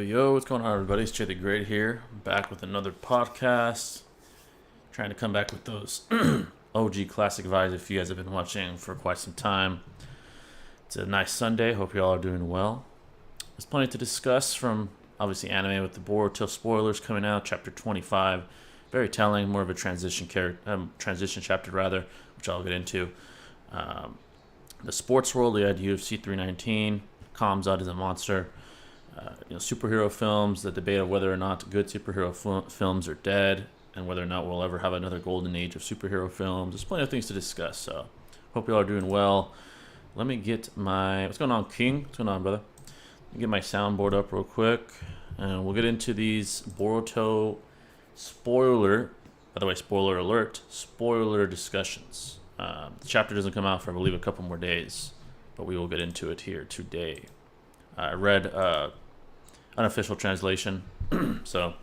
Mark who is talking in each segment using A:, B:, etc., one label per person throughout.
A: Yo, what's going on, everybody? It's Jay the Great here, back with another podcast. Trying to come back with those OG classic vibes if you guys have been watching for quite some time. It's a nice Sunday. Hope you all are doing well. There's plenty to discuss from, obviously, anime with the Boruto spoilers coming out, chapter 25. Very telling, more of a transition chapter, rather, which I'll get into. The sports world, we had UFC 319. Kamzat is a monster. Superhero films, the debate of whether or not good superhero films are dead and whether or not we'll ever have another golden age of superhero films. There's plenty of things to discuss, so hope you all are doing well. Let me get my... What's going on, King? What's going on, brother? Let me get my soundboard up real quick, and we'll get into these Boruto spoiler... By the way, spoiler alert, spoiler discussions. The chapter doesn't come out for, I believe, a couple more days, but we will get into it here today. I read unofficial translation, so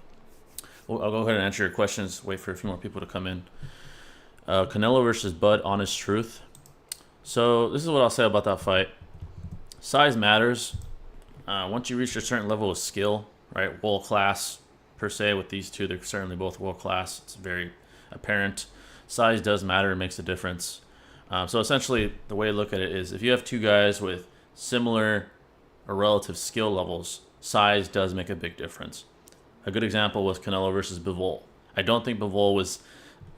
A: I'll go ahead and answer your questions. Wait for a few more people to come in. Canelo versus Bud, honest truth. So this is what I'll say about that fight. Size matters. Once you reach a certain level of skill, right, world class per se with these two, they're certainly both world class. It's very apparent. Size does matter. It makes a difference. So essentially, the way I look at it is if you have two guys with similar or relative skill levels, size does make a big difference. A good example was Canelo versus Bivol. I don't think Bivol was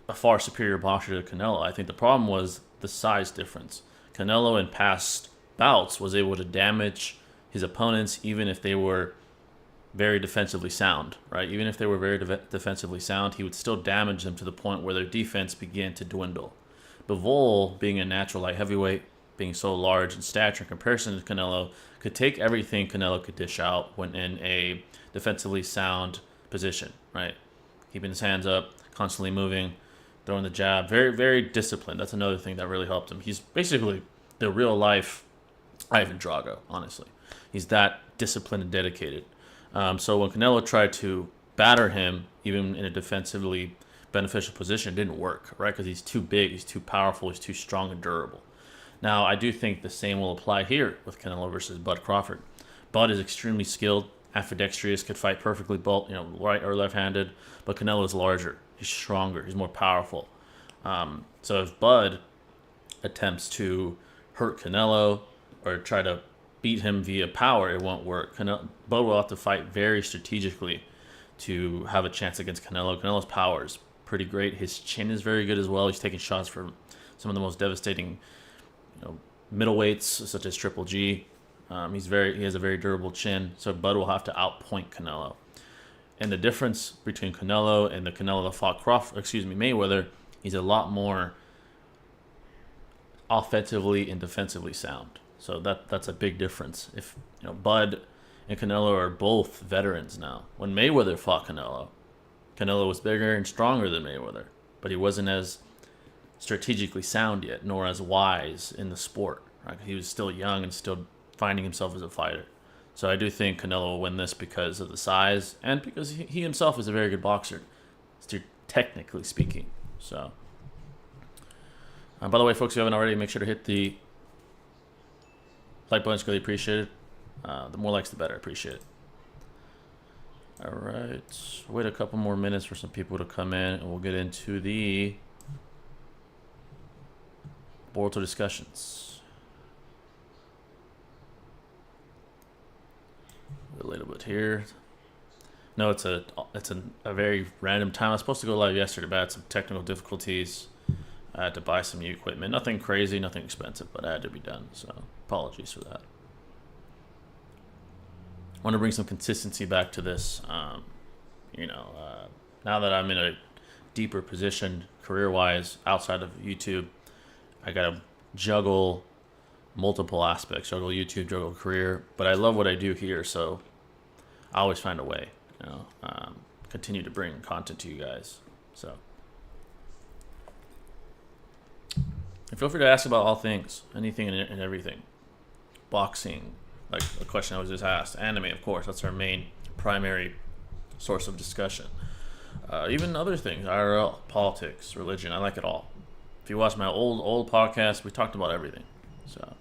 A: a far superior boxer to Canelo. I think the problem was the size difference. Canelo in past bouts was able to damage his opponents even if they were very defensively sound, right? Even if they were very defensively sound, he would still damage them to the point where their defense began to dwindle. Bivol, being a natural light heavyweight, being so large in stature in comparison to Canelo, could take everything Canelo could dish out when in a defensively sound position, right? Keeping his hands up, constantly moving, throwing the jab. Very, very disciplined. That's another thing that really helped him. He's basically the real-life Ivan Drago, honestly. He's that disciplined and dedicated. So when Canelo tried to batter him, even in a defensively beneficial position, it didn't work, right? Because he's too big, he's too powerful, he's too strong and durable. Now, I do think the same will apply here with Canelo versus Bud Crawford. Bud is extremely skilled, ambidextrous, could fight perfectly both, right or left-handed, but Canelo is larger, he's stronger, he's more powerful. So if Bud attempts to hurt Canelo or try to beat him via power, it won't work. Bud will have to fight very strategically to have a chance against Canelo. Canelo's power is pretty great. His chin is very good as well. He's taking shots from some of the most devastating middleweights such as Triple G. He has a very durable chin, so Bud will have to outpoint Canelo. And the difference between Canelo and the Canelo that fought Mayweather, he's a lot more offensively and defensively sound. So that's a big difference. If Bud and Canelo are both veterans now. When Mayweather fought Canelo was bigger and stronger than Mayweather, but he wasn't as strategically sound yet, nor as wise in the sport. Right? He was still young and still finding himself as a fighter. So I do think Canelo will win this because of the size and because he himself is a very good boxer, technically speaking. So, by the way, folks, if you haven't already, make sure to hit the like button. It's really appreciated. The more likes, the better. I appreciate it. All right. Wait a couple more minutes for some people to come in, and we'll get into the Boruto discussions. A little bit here. No, it's a very random time. I was supposed to go live yesterday, but I had some technical difficulties. I had to buy some new equipment. Nothing crazy, nothing expensive, but it had to be done. So apologies for that. I want to bring some consistency back to this. Now that I'm in a deeper position career-wise outside of YouTube, I got to juggle multiple aspects, juggle YouTube, juggle career. But I love what I do here, so I always find a way, continue to bring content to you guys. So, and feel free to ask about all things, anything and everything. Boxing, like the question I was just asked. Anime, of course, that's our main primary source of discussion. Even other things, IRL, politics, religion, I like it all. If you watch my old podcast, we talked about everything. So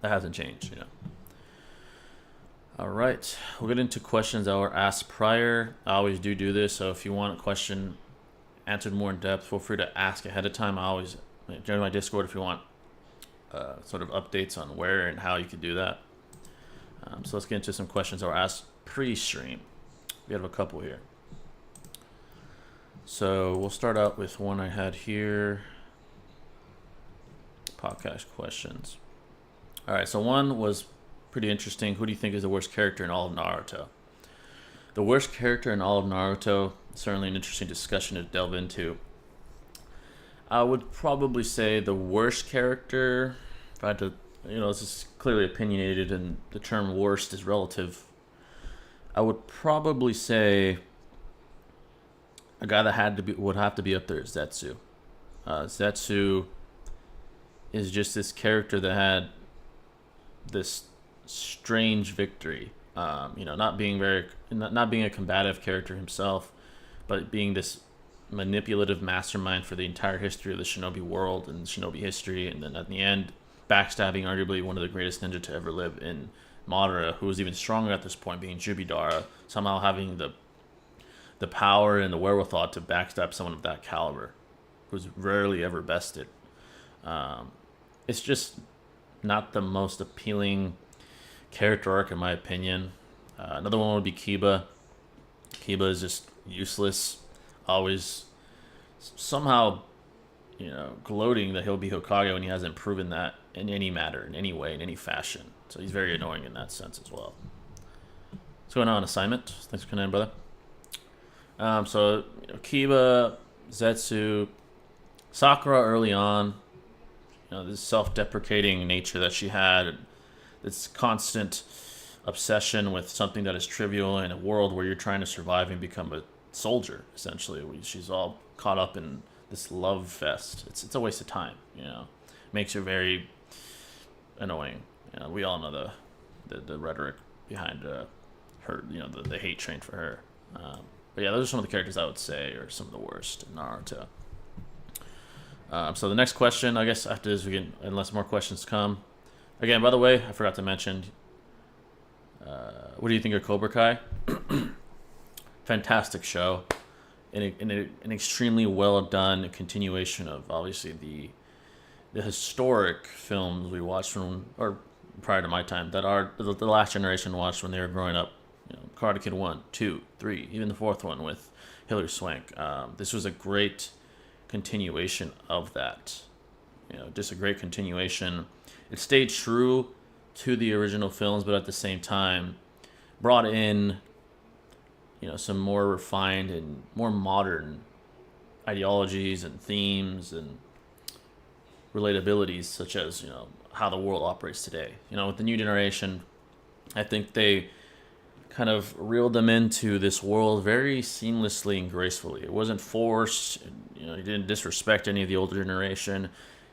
A: that hasn't changed, All right, we'll get into questions that were asked prior. I always do this, so if you want a question answered more in depth, feel free to ask ahead of time. I always join my Discord if you want sort of updates on where and how you could do that. So let's get into some questions that were asked pre-stream. We have a couple here. So we'll start out with one I had here. Podcast questions. All right, so one was pretty interesting. Who do you think is the worst character in all of Naruto? The worst character in all of Naruto, certainly an interesting discussion to delve into. I would probably say the worst character, if I had to, this is clearly opinionated and the term worst is relative. I would probably say a guy that would have to be up there is Zetsu. Zetsu is just this character that had this strange victory. Not being a combative character himself, but being this manipulative mastermind for the entire history of the shinobi world and shinobi history, and then at the end, backstabbing arguably one of the greatest ninja to ever live in Madara, who was even stronger at this point, being Jubidara, somehow having the power and the wherewithal to backstab someone of that caliber, who's rarely ever bested. It's just not the most appealing character arc in my opinion. Another one would be Kiba. Kiba is just useless, always somehow gloating that he'll be Hokage when he hasn't proven that in any matter, in any way, in any fashion. So he's very annoying in that sense as well. What's going on, assignment? Thanks for coming in, brother. Kiba, Zetsu, Sakura early on, this self-deprecating nature that she had, this constant obsession with something that is trivial in a world where you're trying to survive and become a soldier, essentially. She's all caught up in this love fest. It's a waste of time, Makes her very annoying. We all know the rhetoric behind her, the hate train for her. But yeah, those are some of the characters I would say are some of the worst in Naruto. So the next question, I guess after this, unless more questions come. Again, by the way, I forgot to mention, what do you think of Cobra Kai? Fantastic show. An extremely well done continuation of obviously the historic films we watched from, or prior to my time, that are the last generation watched when they were growing up. Karate Kid 1, 2, 3, even the fourth one with Hilary Swank. This was a great continuation of that. Just a great continuation. It stayed true to the original films, but at the same time brought in some more refined and more modern ideologies and themes and relatabilities, such as how the world operates today. With the new generation, I think they kind of reeled them into this world very seamlessly and gracefully. It wasn't forced. You didn't disrespect any of the older generation.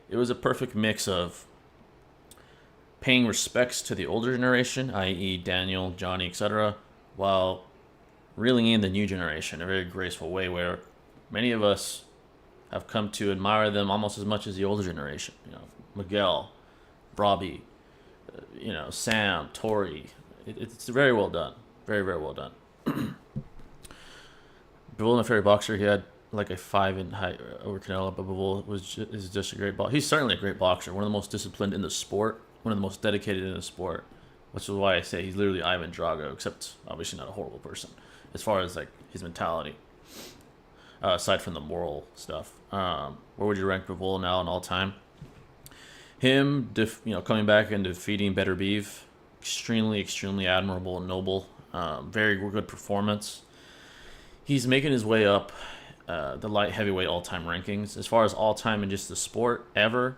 A: It was a perfect mix of paying respects to the older generation, i.e. Daniel, Johnny, etc., while reeling in the new generation in a very graceful way where many of us have come to admire them almost as much as the older generation. Miguel, Robbie, Sam, Tori. It's very well done. Very, very well done. Bivol, my favorite boxer, he had like a 5 in height over Canelo, but Bivol is just a great boxer. He's certainly a great boxer, one of the most disciplined in the sport, one of the most dedicated in the sport, which is why I say he's literally Ivan Drago, except obviously not a horrible person as far as like his mentality, aside from the moral stuff. Where would you rank Bivol now in all time? Him, coming back and defeating Better Beef, extremely admirable and noble. Very good performance. He's making his way up the light heavyweight all-time rankings. As far as all-time in just the sport ever,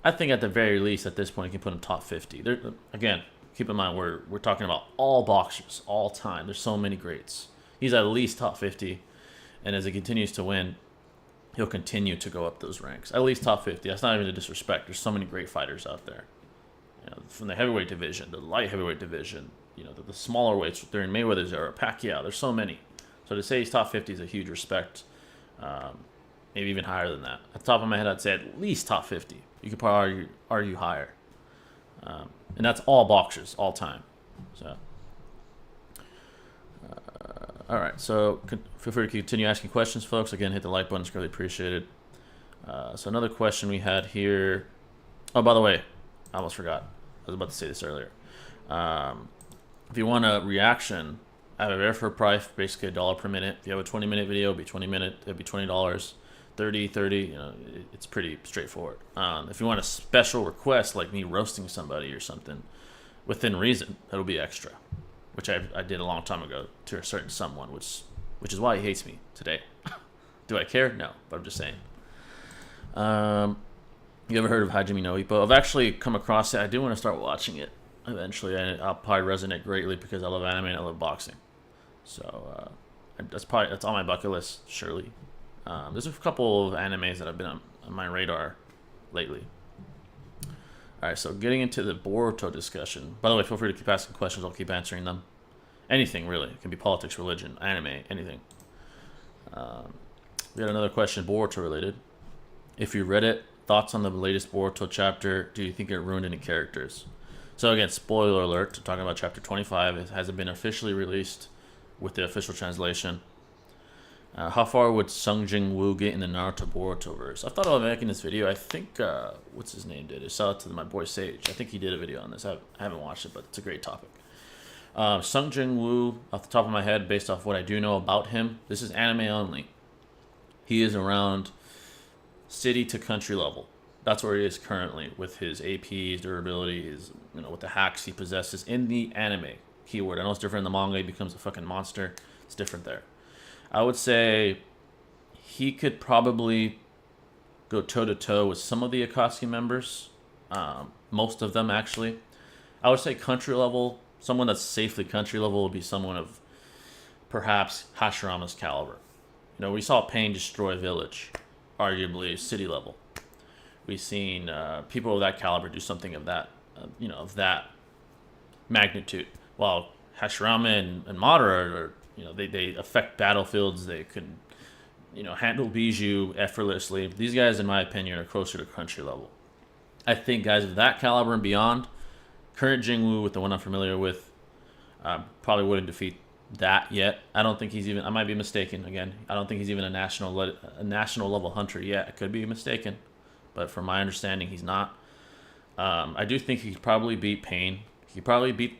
A: I think at the very least at this point you can put him top 50. Again, keep in mind we're talking about all boxers, all time. There's so many greats. He's at least top 50, and as he continues to win, he'll continue to go up those ranks. At least top 50. That's not even a disrespect. There's so many great fighters out there. From the heavyweight division, the light heavyweight division, the smaller weights during Mayweather's era, Pacquiao. There's so many. So to say he's top 50 is a huge respect. Maybe even higher than that. At the top of my head, I'd say at least top 50. You could probably argue higher. And that's all boxers, all time. So, all right. So feel free to continue asking questions, folks. Again, hit the like button; it's really appreciated. So another question we had here. Oh, by the way, I almost forgot. I was about to say this earlier. If you want a reaction, I have a very fair price, basically $1 per minute. If you have a 20-minute video, it'll be $20. 30. You know, it's pretty straightforward. If you want a special request, like me roasting somebody or something, within reason, that'll be extra, which I did a long time ago to a certain someone, which is why he hates me today. Do I care? No, but I'm just saying. You ever heard of Hajime no Ippo? I've actually come across it. I do want to start watching it eventually, and I'll probably resonate greatly because I love anime and I love boxing. So that's on my bucket list, surely. There's a couple of animes that have been on my radar lately. All right, so getting into the Boruto discussion. By the way, feel free to keep asking questions. I'll keep answering them. Anything, really. It can be politics, religion, anime, anything. We got another question, Boruto related. If you read it, thoughts on the latest Boruto chapter? Do you think it ruined any characters? So again, spoiler alert, talking about chapter 25. It hasn't been officially released with the official translation. How far would Sung Jin Woo get in the Naruto Boruto verse? I thought about making this video. I think, what's his name did? I saw it to my boy Sage. I think he did a video on this. I haven't watched it, but it's a great topic. Sung Jin Woo, off the top of my head, based off what I do know about him, this is anime only. He is around city to country level. That's where he is currently with his APs, durability, his, with the hacks he possesses in the anime. Keyword. I know it's different in the manga. He becomes a fucking monster. It's different there. I would say he could probably go toe-to-toe with some of the Akatsuki members. Most of them, actually. I would say country level, someone that's safely country level would be someone of perhaps Hashirama's caliber. We saw Pain destroy Village, arguably city level. We've seen people of that caliber do something of that, of that magnitude. While Hashirama and Madara are, they affect battlefields. They can, handle Bijou effortlessly. These guys, in my opinion, are closer to country level. I think guys of that caliber and beyond, current Jingwoo with the one I'm familiar with, probably wouldn't defeat that yet. I don't think he's even. I might be mistaken again. I don't think he's even a national level hunter yet. I could be mistaken, but from my understanding, he's not. I do think he could probably beat Pain. He could probably beat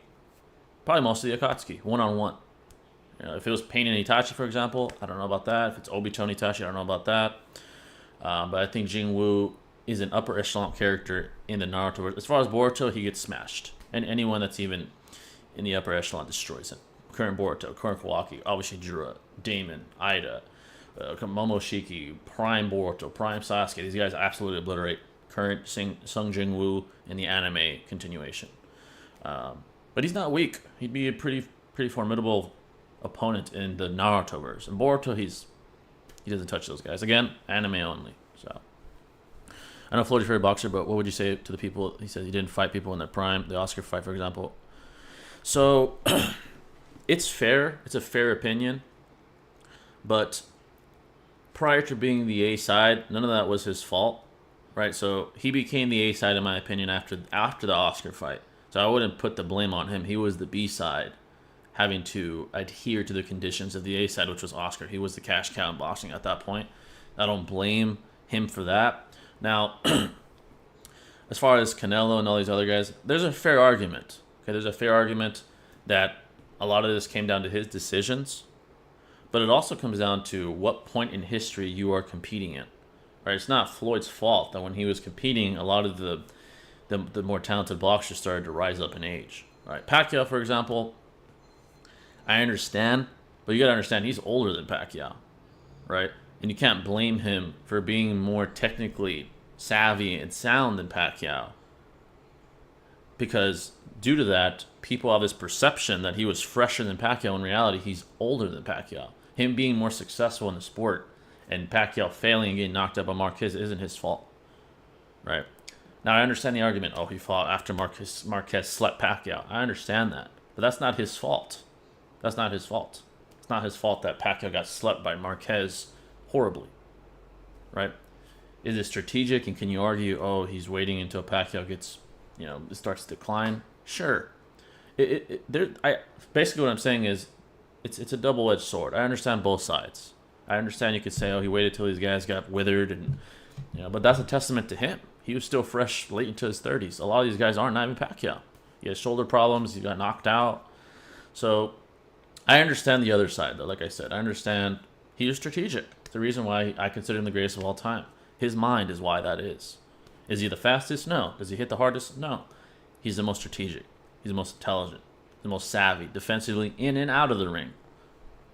A: most of the Akatsuki one-on-one. If it was Pain and Itachi, for example, I don't know about that. If it's Obito and Itachi, I don't know about that. But I think Jingwoo is an upper echelon character in the Naruto. As far as Boruto, he gets smashed, and anyone that's even in the upper echelon destroys him. Current Boruto, current Kawaki, obviously Jura, Damon, Ida, Momoshiki, Prime Boruto, Prime Sasuke. These guys absolutely obliterate current Sung Jin Woo in the anime continuation. But he's not weak. He'd be a pretty formidable opponent in the Naruto verse. In Boruto, he doesn't touch those guys. Again, anime only. So I know Floyd's favorite boxer, but what would you say to the people? He said he didn't fight people in their prime, the Oscar fight, for example. So it's fair. It's a fair opinion. But prior to being the A side, none of that was his fault, right? So he became the A side, in my opinion, after the Oscar fight. So I wouldn't put the blame on him. He was the B side, having to adhere to the conditions of the A side, which was Oscar. He was the cash cow in boxing at that point. I don't blame him for that. Now, as far as Canelo and all these other guys, there's a fair argument. Okay, there's a fair argument that a lot of this came down to his decisions, but it also comes down to what point in history you are competing in. Right? It's not Floyd's fault that when he was competing, a lot of the more talented boxers started to rise up in age. Right? Pacquiao, for example, I understand, but you got to understand he's older than Pacquiao, right? And you can't blame him for being more technically savvy and sound than Pacquiao, because due to that, people have this perception that he was fresher than Pacquiao. In reality, he's older than Pacquiao. Him being more successful in the sport and Pacquiao failing and getting knocked out by Marquez isn't his fault, right? Now, I understand the argument, oh, he fought after Marquez slept Pacquiao. I understand that, but that's not his fault. That's not his fault. It's not his fault that Pacquiao got slept by Marquez horribly, right? Is it strategic, and can you argue, oh, he's waiting until Pacquiao gets, starts to decline? Sure. Basically what I'm saying is, it's a double-edged sword. I understand both sides. I understand you could say, oh, he waited till these guys got withered, and but that's a testament to him. He was still fresh, late into his 30s. A lot of these guys aren't. Not even Pacquiao. He has shoulder problems. He got knocked out. So I understand the other side, though. Like I said, I understand he was strategic. The reason why I consider him the greatest of all time. His mind is why that is. Is he the fastest? No. Does he hit the hardest? No. He's the most strategic. He's the most intelligent. The most savvy, defensively, in and out of the ring.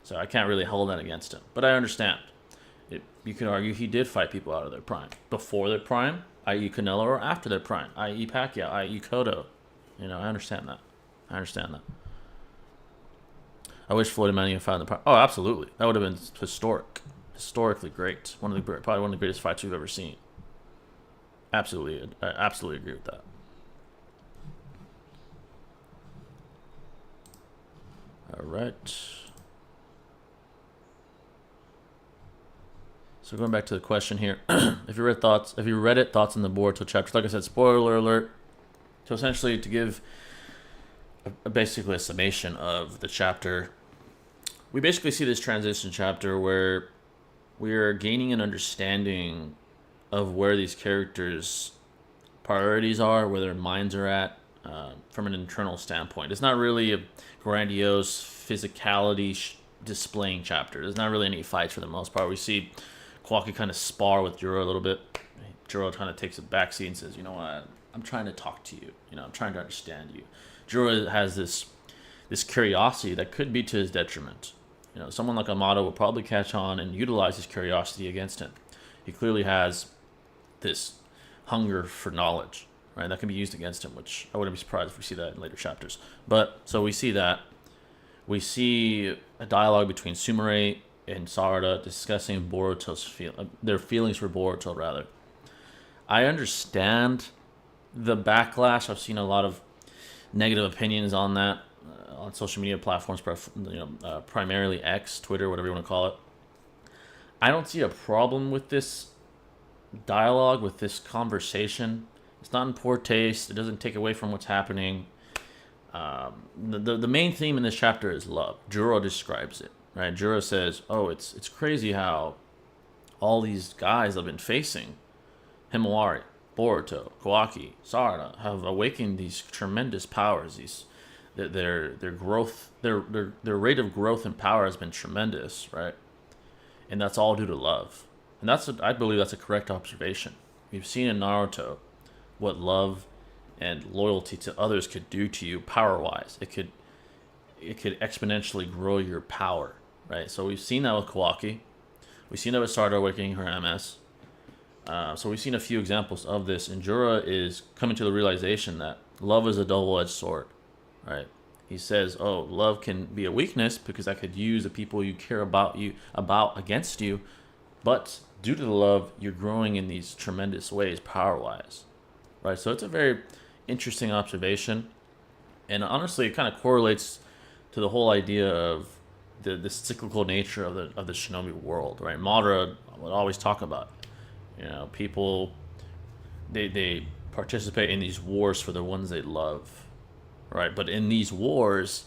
A: So I can't really hold that against him. But I understand. You can argue he did fight people out of their prime. Before their prime, i.e. Canelo, or after their prime, i.e. Pacquiao, i.e. Cotto. I understand that. I wish Floyd and Manning had fought in the prime. Oh, absolutely. That would have been historic. Historically great. Probably one of the greatest fights we've ever seen. Absolutely. I absolutely agree with that. All right. So going back to the question here, if you read it, thoughts on the Boruto chapter. Like I said, spoiler alert. So essentially, to give basically a summation of the chapter, we basically see this transition chapter where we are gaining an understanding of where these characters' priorities are, where their minds are at, from an internal standpoint. It's not really a grandiose physicality displaying chapter. There's not really any fights for the most part. We see Kawaki kind of spar with Juro a little bit. Juro kind of takes a backseat and says, you know what, I'm trying to talk to you. I'm trying to understand you. Juro has this curiosity that could be to his detriment. Someone like Amato will probably catch on and utilize his curiosity against him. He clearly has this hunger for knowledge, right? That can be used against him, which I wouldn't be surprised if we see that in later chapters. But so we see that. We see a dialogue between Sumire and Sarada discussing their feelings for Boruto, rather. I understand the backlash. I've seen a lot of negative opinions on that on social media platforms, primarily X, Twitter, whatever you want to call it. I don't see a problem with this dialogue, with this conversation. It's not in poor taste. It doesn't take away from what's happening. The main theme in this chapter is love. Juro describes it, right? Juro says, "Oh, it's crazy how all these guys I've been facing, Himawari, Boruto, Kawaki, Sarada, have awakened these tremendous powers. Their growth, their rate of growth and power has been tremendous, right? And that's all due to love. And I believe that's a correct observation. We've seen in Naruto what love and loyalty to others could do to you power-wise. It could exponentially grow your power, right? So we've seen that with Kawaki. We've seen that with Sarada awakening her MS. So we've seen a few examples of this, and Jura is coming to the realization that love is a double-edged sword, right? He says, "Oh, love can be a weakness because I could use the people you care about against you, but due to the love, you're growing in these tremendous ways, power-wise, right?" So it's a very interesting observation, and honestly, it kind of correlates to the whole idea of the cyclical nature of the shinobi world, right? Madara would always talk about, people they participate in these wars for the ones they love, right? But in these wars,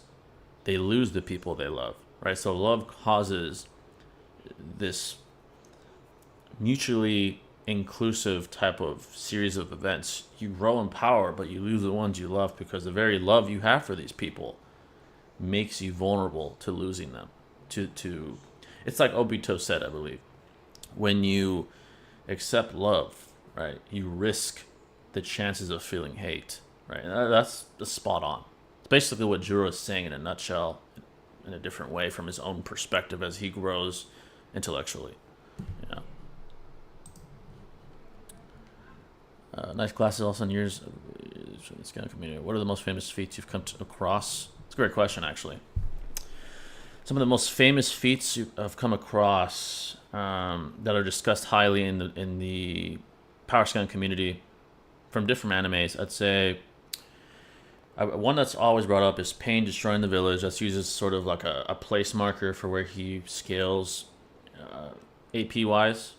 A: they lose the people they love, right? So love causes this mutually inclusive type of series of events. You grow in power, but you lose the ones you love because the very love you have for these people makes you vulnerable to losing them. To it's like Obito said, I believe, when you accept love, right, you risk the chances of feeling hate, right? And that's spot on. It's basically what Juro is saying in a nutshell, in a different way from his own perspective as he grows intellectually. Nice classes also in years. It's kind of community. What are the most famous feats you've come across? It's a great question, actually. Some of the most famous feats I've come across that are discussed highly in the power scaling community from different animes, I'd say one that's always brought up is Pain destroying the village. That's used as sort of like a place marker for where he scales AP wise.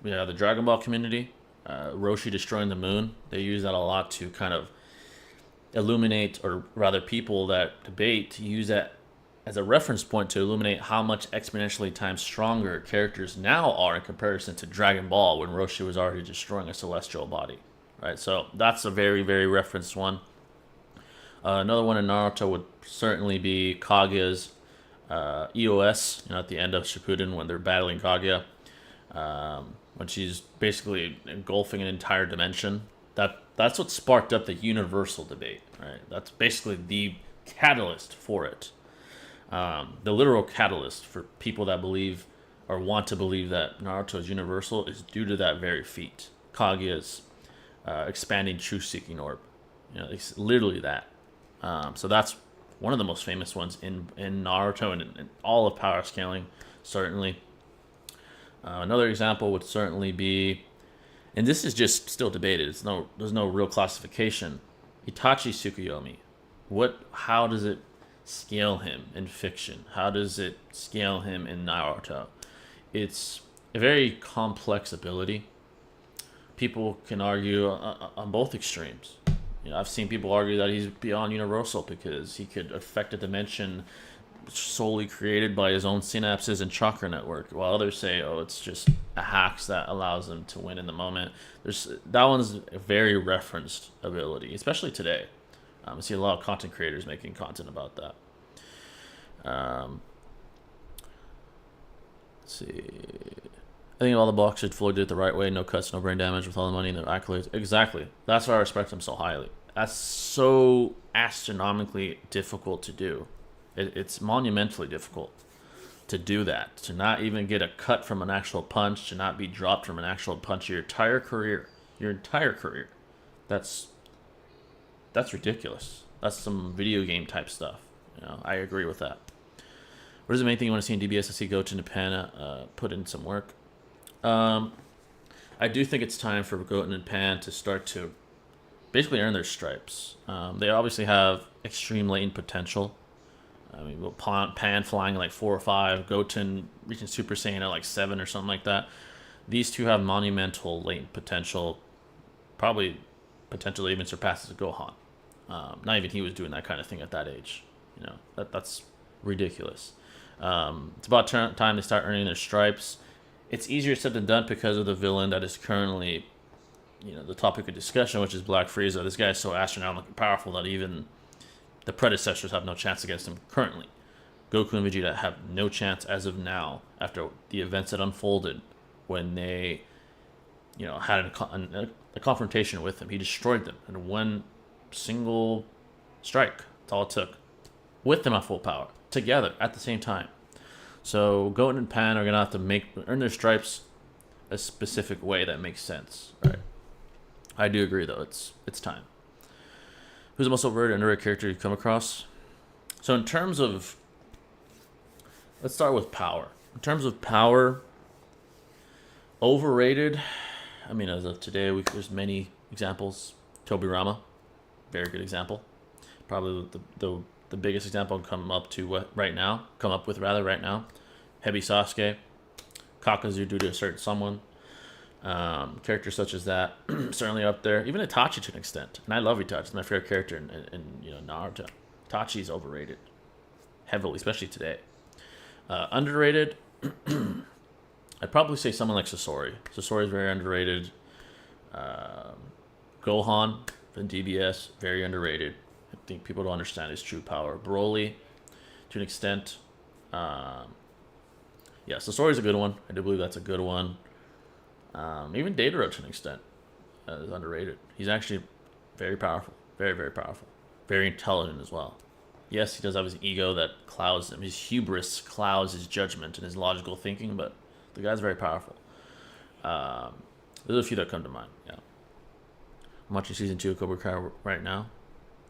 A: Yeah, the Dragon Ball community. Roshi destroying the moon. They use that a lot to kind of illuminate, or rather people that debate to use that as a reference point to illuminate how much exponentially times stronger characters now are in comparison to Dragon Ball when Roshi was already destroying a celestial body, right? So that's a very, very referenced one. Another one in Naruto would certainly be Kaguya's EOS, at the end of Shippuden when they're battling Kaguya, when she's basically engulfing an entire dimension. That's what sparked up the universal debate, right? That's basically the catalyst for it. The literal catalyst for people that believe or want to believe that Naruto is universal is due to that very feat, Kaguya's expanding truth-seeking orb. It's literally that. So that's one of the most famous ones in Naruto and in all of power scaling, certainly. Another example would certainly be, and this is just still debated. There's no real classification. Itachi Tsukuyomi. How does it scale him in fiction? How does it scale him in Naruto? It's a very complex ability. People can argue on both extremes. I've seen people argue that he's beyond universal because he could affect a dimension solely created by his own synapses and chakra network, while others say, oh, it's just a hacks that allows him to win in the moment. That one's a very referenced ability, especially today. I see a lot of content creators making content about that. Let's see. I think all the boxers Floyd did it the right way. No cuts, no brain damage with all the money and the accolades. Exactly. That's why I respect him so highly. That's so astronomically difficult to do. It's monumentally difficult to do that. To not even get a cut from an actual punch. To not be dropped from an actual punch your entire career. That's ridiculous. That's some video game type stuff. I agree with that. What is the main thing you want to see in DBS? I see Goten and Pan put in some work. I do think it's time for Goten and Pan to start to basically earn their stripes. They obviously have extreme latent potential. I mean, Pan flying like 4 or 5, Goten reaching Super Saiyan at like 7 or something like that. These two have monumental latent potential, probably potentially even surpasses Gohan. Not even he was doing that kind of thing at that age. That's ridiculous. It's about time they start earning their stripes. It's easier said than done because of the villain that is currently, the topic of discussion, which is Black Frieza. This guy is so astronomically powerful that even the predecessors have no chance against him currently. Goku and Vegeta have no chance as of now after the events that unfolded when they, had a confrontation with him. He destroyed them in one single strike. That's all it took. With them at full power. Together at the same time. So Goten and Pan are going to have to earn their stripes a specific way that makes sense. Right? I do agree, though. It's time. Who's the most overrated underrated character you've come across? So in terms of... Let's start with power. In terms of power, overrated... I mean, as of today, there's many examples. Tobirama, very good example. Probably the biggest example I'll come up with right now. Hebi Sasuke, Kakazu due to a certain someone. Characters such as that, certainly up there. Even Itachi to an extent. And I love Itachi. It's my favorite character in Naruto. Itachi's overrated. Heavily, especially today. Underrated, I'd probably say someone like Sasori. Sasori is very underrated. Gohan from DBS, very underrated. I think people don't understand his true power. Broly, to an extent. Sasori's a good one. I do believe that's a good one. Even Dataro to an extent is underrated. He's actually very powerful. Very, very powerful. Very intelligent as well. Yes, he does have his ego that clouds him. His hubris clouds his judgment and his logical thinking, but the guy's very powerful. There's a few that come to mind, yeah. I'm watching season 2 of Cobra Kai right now.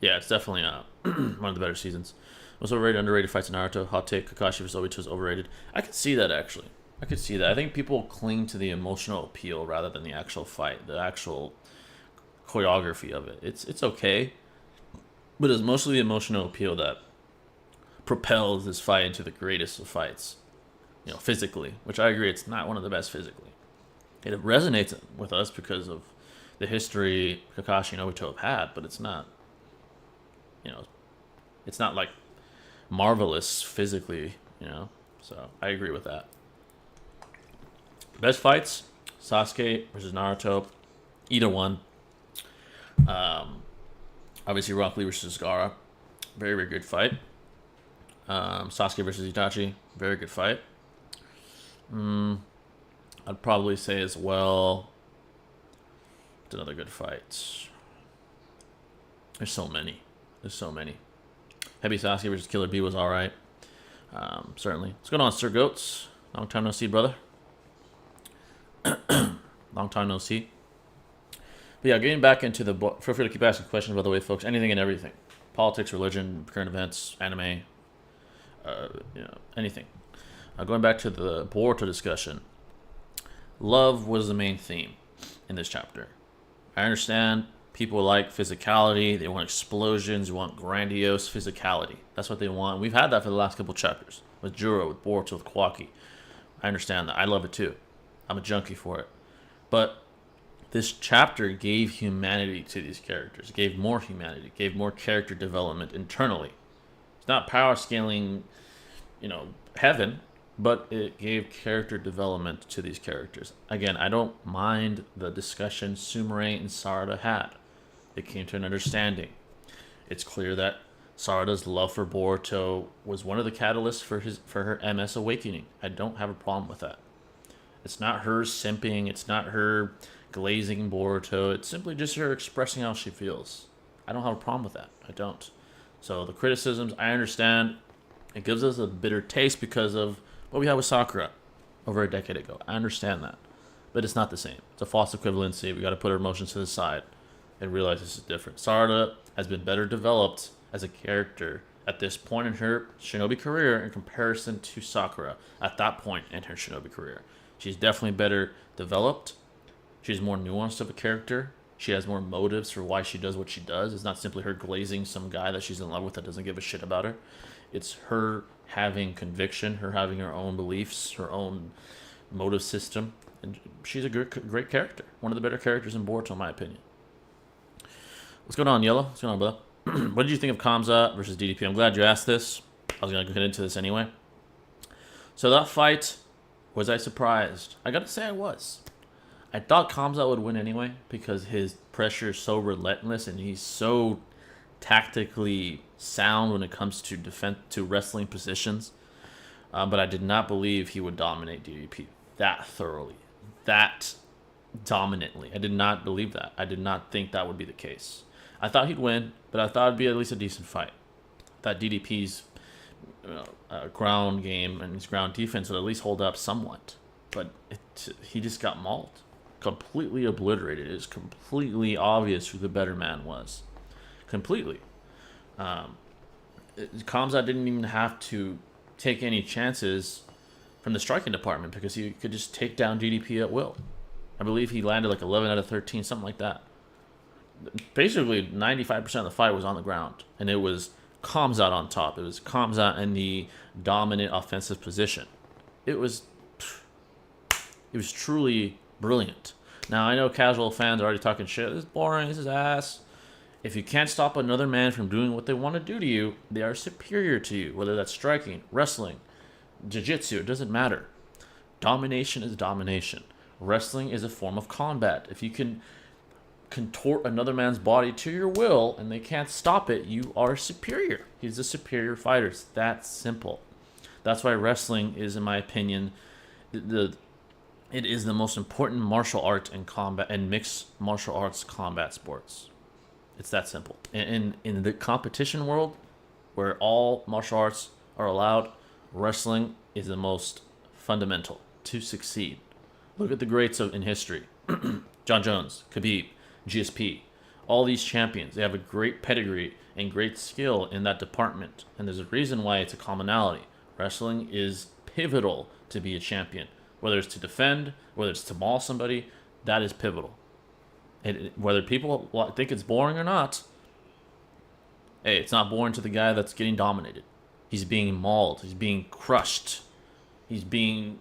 A: Yeah, it's definitely one of the better seasons. Most overrated, underrated fights in Naruto. Hot take, Kakashi vs. Obito is overrated. I could see that, actually. I could see that. I think people cling to the emotional appeal rather than the actual fight, the actual choreography of it. It's okay, but it's mostly the emotional appeal that propels this fight into the greatest of fights, physically, which I agree it's not one of the best physically. It resonates with us because of the history Kakashi and Obito have had, but it's not you know, it's not like marvelous physically, you know. So I agree with that. Best fights: Sasuke versus Naruto. Either one. Obviously, Rock Lee versus Gaara. Very, very good fight. Sasuke versus Itachi. Very good fight. I'd probably say as well. It's another good fight. There's so many. Heavy Sasuke versus Killer B was alright. Certainly. What's going on, Sir Goats? Long time no see, brother. Long time no see. But yeah, getting back into the book. Feel free to keep asking questions, by the way, folks. Anything and everything. Politics, religion, current events, anime, anything. Going back to the Boruto discussion. Love was the main theme in this chapter. I understand people like physicality. They want explosions. They want grandiose physicality. That's what they want. We've had that for the last couple chapters. With Juro, with Boruto, with Kawaki. I understand that. I love it too. I'm a junkie for it. But this chapter gave humanity to these characters. It gave more humanity. It gave more character development internally. It's not power scaling, heaven, but it gave character development to these characters. Again, I don't mind the discussion Sumire and Sarada had. They came to an understanding. It's clear that Sarada's love for Boruto was one of the catalysts for her MS awakening. I don't have a problem with that. It's not her simping. It's not her glazing Boruto. It's simply just her expressing how she feels. I don't have a problem with that. I don't. So the criticisms, I understand. It gives us a bitter taste because of what we had with Sakura over a decade ago. I understand that. But it's not the same. It's a false equivalency. We got to put our emotions to the side and realize this is different. Sarada has been better developed as a character at this point in her shinobi career in comparison to Sakura at that point in her shinobi career. She's definitely better developed. She's more nuanced of a character. She has more motives for why she does what she does. It's not simply her glazing some guy that she's in love with that doesn't give a shit about her. It's her having conviction, her having her own beliefs, her own motive system. And she's a great character. One of the better characters in Boruto, in my opinion. What's going on, Yellow? What's going on, brother? What did you think of Kamza versus DDP? I'm glad you asked this. I was going to get into this anyway. So that fight, was I surprised? I got to say I was. I thought Kamza would win anyway because his pressure is so relentless and he's so tactically sound when it comes to wrestling positions. But I did not believe he would dominate DDP that thoroughly, that dominantly. I did not believe that. I did not think that would be the case. I thought he'd win, but I thought it'd be at least a decent fight. I thought DDP's ground game and his ground defense would at least hold up somewhat. But he just got mauled. Completely obliterated. It's completely obvious who the better man was. Completely. Kamza didn't even have to take any chances from the striking department because he could just take down DDP at will. I believe he landed like 11 out of 13, something like that. Basically, 95% of the fight was on the ground, and it was Kamza on top. It was Kamza in the dominant offensive position. It was truly brilliant. Now, I know casual fans are already talking shit. This is boring. This is ass. If you can't stop another man from doing what they want to do to you, they are superior to you. Whether that's striking, wrestling, jiu-jitsu, it doesn't matter. Domination is domination. Wrestling is a form of combat. If you can contort another man's body to your will and they can't stop it, you are superior. He's a superior fighter. It's that simple. That's why wrestling is, in my opinion, it is the most important martial art in combat and mixed martial arts combat sports. It's that simple. In the competition world, where all martial arts are allowed, wrestling is the most fundamental to succeed. Look at the greats in history. John Jones, Khabib, GSP. All these champions, they have a great pedigree and great skill in that department. And there's a reason why it's a commonality. Wrestling is pivotal to be a champion. Whether it's to defend, whether it's to maul somebody, that is pivotal. Whether people think it's boring or not, hey, it's not boring to the guy that's getting dominated. He's being mauled. He's being crushed. He's being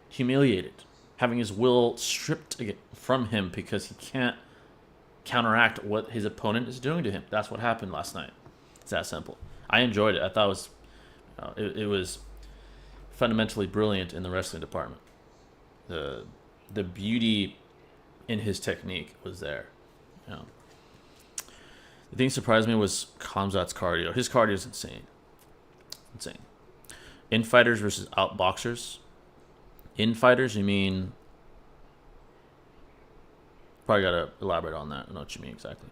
A: humiliated. Having his will stripped from him because he can't counteract what his opponent is doing to him. That's what happened last night. It's that simple. I enjoyed it. I thought it was fundamentally brilliant in the wrestling department. The beauty in his technique was there. You know. The thing that surprised me was Khamzat's cardio. His cardio is insane. Insane. In-fighters versus out-boxers. In-fighters, you mean... Probably got to elaborate on that. I know what you mean exactly.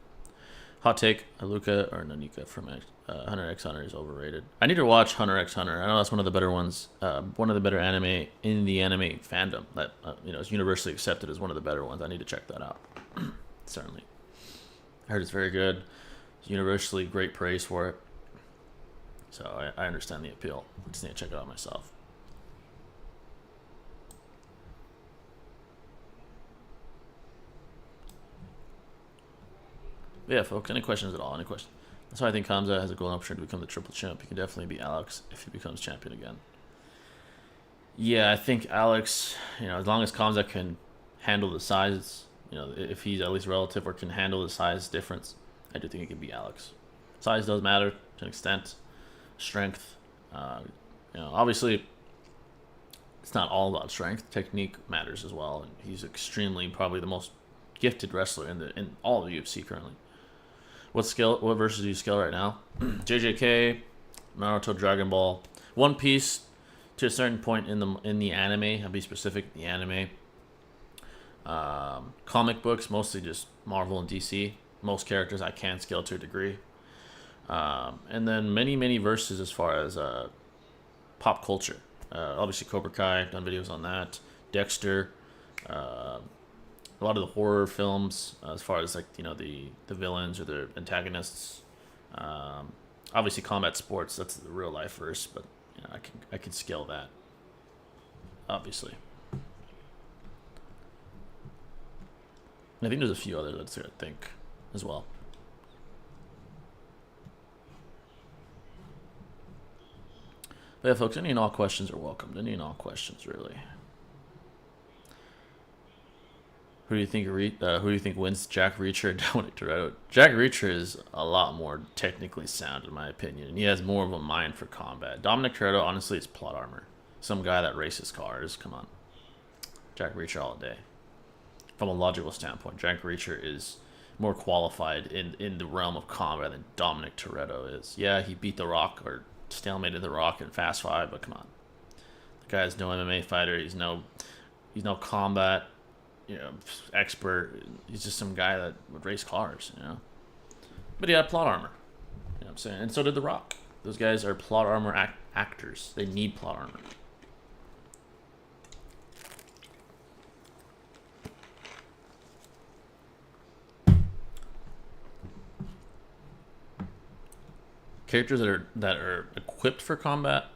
A: Hot take, Aluka or Nanika from Hunter x Hunter is overrated. I need to watch Hunter x Hunter. I know that's one of the better ones, one of the better anime in the anime fandom that is universally accepted as one of the better ones. I need to check that out. Certainly. I heard it's very good. It's universally great praise for it. So I understand the appeal. I just need to check it out myself. But yeah, folks, any questions at all? Any questions? That's why I think Khamzat has a golden opportunity to become the triple champ. He can definitely beat Alex if he becomes champion again. Yeah, I think Alex, as long as Khamzat can handle the size, if he's at least relative or can handle the size difference, I do think he can beat Alex. Size does matter to an extent. Strength, obviously, it's not all about strength. Technique matters as well, and he's extremely probably the most gifted wrestler in all of the UFC currently. What verses do you scale right now? JJK, Naruto, Dragon Ball, One Piece to a certain point in the anime. I'll be specific. The anime, comic books, mostly just Marvel and DC. Most characters I can scale to a degree, and then many verses as far as pop culture. Obviously Cobra Kai, done videos on that. Dexter. A lot of the horror films, as far as the villains or the antagonists. Obviously, combat sports, that's the real life verse, but I can scale that. Obviously, and I think there's a few others that's I think as well. But yeah, folks, any and all questions are welcome. Any and all questions, really. Who do you think wins, Jack Reacher or Dominic Toretto? Jack Reacher is a lot more technically sound, in my opinion, and he has more of a mind for combat. Dominic Toretto, honestly, is plot armor. Some guy that races cars. Come on. Jack Reacher all day. From a logical standpoint, Jack Reacher is more qualified in the realm of combat than Dominic Toretto is. Yeah, he beat The Rock or stalemated The Rock in Fast 5, but come on. The guy's no MMA fighter. He's no combat expert. He's just some guy that would race cars, But he had plot armor. You know what I'm saying? And so did The Rock. Those guys are plot armor actors. They need plot armor. Characters that are equipped for combat,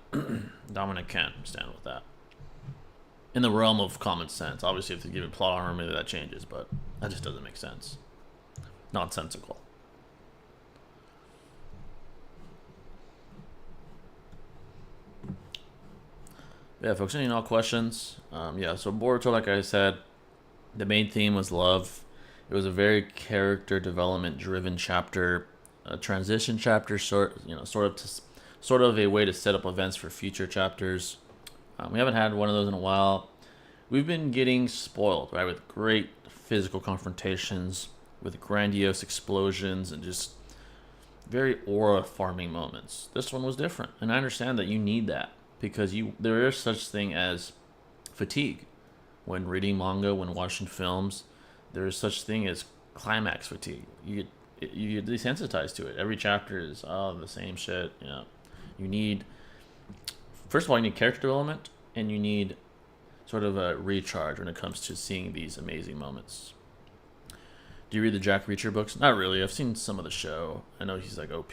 A: Dominic can stand with that. In the realm of common sense. Obviously, if they give it plot armor, maybe that changes, but that just doesn't make sense. Nonsensical. Yeah, folks, any and all questions? So Boruto, like I said, the main theme was love. It was a very character development driven chapter, a transition chapter, sort of a way to set up events for future chapters. We haven't had one of those in a while. We've been getting spoiled, right, with great physical confrontations, with grandiose explosions, and just very aura-farming moments. This one was different, and I understand that you need that, because there is such thing as fatigue. When reading manga, when watching films, there is such thing as climax fatigue. You get desensitized to it. Every chapter is, the same shit, You need... First of all, you need character development, and you need sort of a recharge when it comes to seeing these amazing moments. Do you read the Jack Reacher books? Not really. I've seen some of the show. I know he's like OP.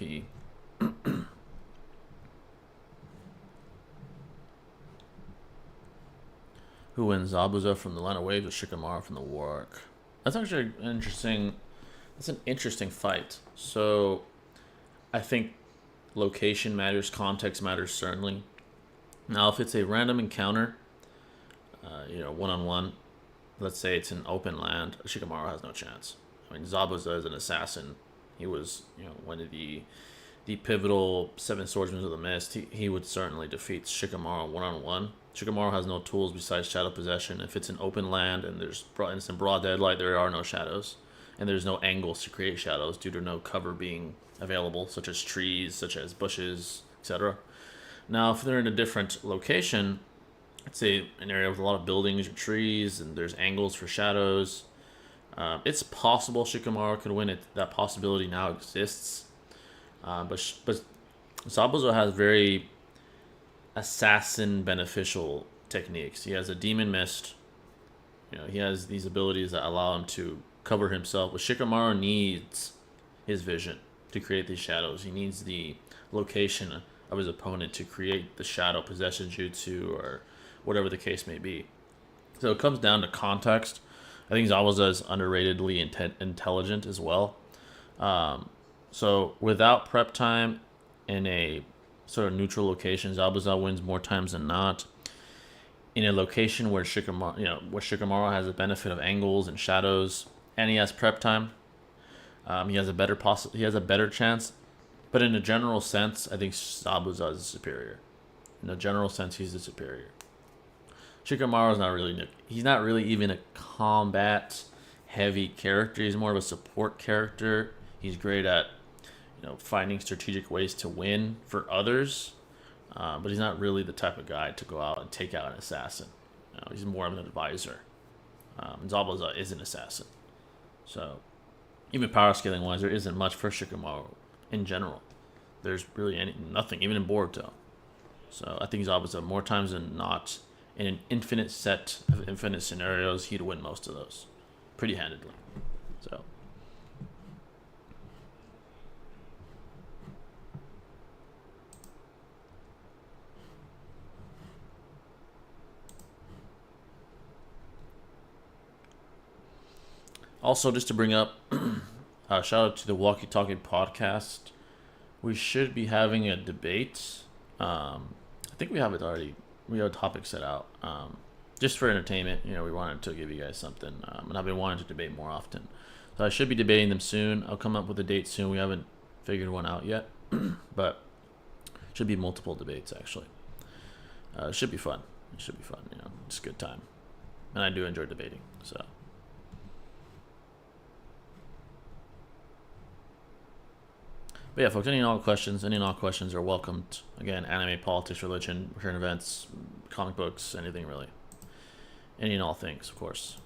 A: Who wins, Zabuza from the Line of Waves or Shikamaru from the War Arc? That's actually interesting. That's an interesting fight. So, I think location matters, context matters certainly. Now, if it's a random encounter, one-on-one, let's say it's in open land, Shikamaru has no chance. I mean, Zabuza is an assassin. He was, one of the the pivotal Seven Swordsmen of the Mist, he would certainly defeat Shikamaru one-on-one. Shikamaru has no tools besides shadow possession. If it's an open land and it's in broad daylight, there are no shadows. And there's no angles to create shadows due to no cover being available, such as trees, such as bushes, etc. Now, if they're in a different location, let's say an area with a lot of buildings or trees, and there's angles for shadows, it's possible Shikamaru could win it. That possibility now exists. But Zabuza has very assassin beneficial techniques. He has a demon mist. He has these abilities that allow him to cover himself. But Shikamaru needs his vision to create these shadows. He needs the location of his opponent to create the shadow possession jutsu or whatever the case may be. So it comes down to context. I think Zabuza is underratedly intelligent as well. So without prep time in a sort of neutral location, Zabuza wins more times than not. In a location where Shikamaru has the benefit of angles and shadows, and he has prep time, he has a better chance. But in a general sense, I think Zabuza is superior. In a general sense, he's the superior. Shikamaru is he's not really even a combat heavy character. He's more of a support character. He's great at finding strategic ways to win for others, but he's not really the type of guy to go out and take out an assassin. He's more of an advisor. Zabuza is an assassin. So even power scaling wise, there isn't much for Shikamaru in general. There's really nothing, even in Boruto. So I think Zabuza, more times than not, in an infinite set of infinite scenarios, he'd win most of those pretty handedly. So also, just to bring up, shout out to the Walkie Talkie podcast. We should be having a debate. I think we have it already. We have a topic set out. Just for entertainment, we wanted to give you guys something. And I've been wanting to debate more often. So I should be debating them soon. I'll come up with a date soon. We haven't figured one out yet. But should be multiple debates, actually. It should be fun. It's a good time. And I do enjoy debating, so. But yeah, folks, any and all questions are welcomed. Again, anime, politics, religion, current events, comic books, anything really. Any and all things, of course.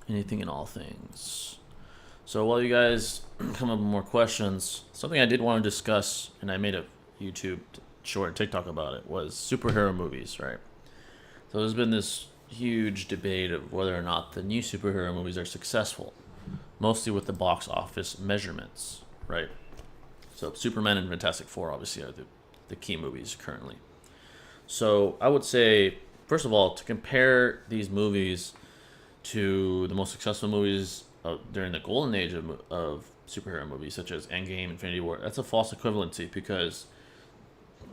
A: Anything and all things. So while you guys come up with more questions, something I did want to discuss, and I made a YouTube short TikTok about it, was superhero movies, right? So there's been this huge debate of whether or not the new superhero movies are successful, mostly with the box office measurements, right? So Superman and Fantastic Four obviously are the key movies currently. So I would say, first of all, to compare these movies to the most successful movies during the golden age of superhero movies, such as Endgame, Infinity War, that's a false equivalency, because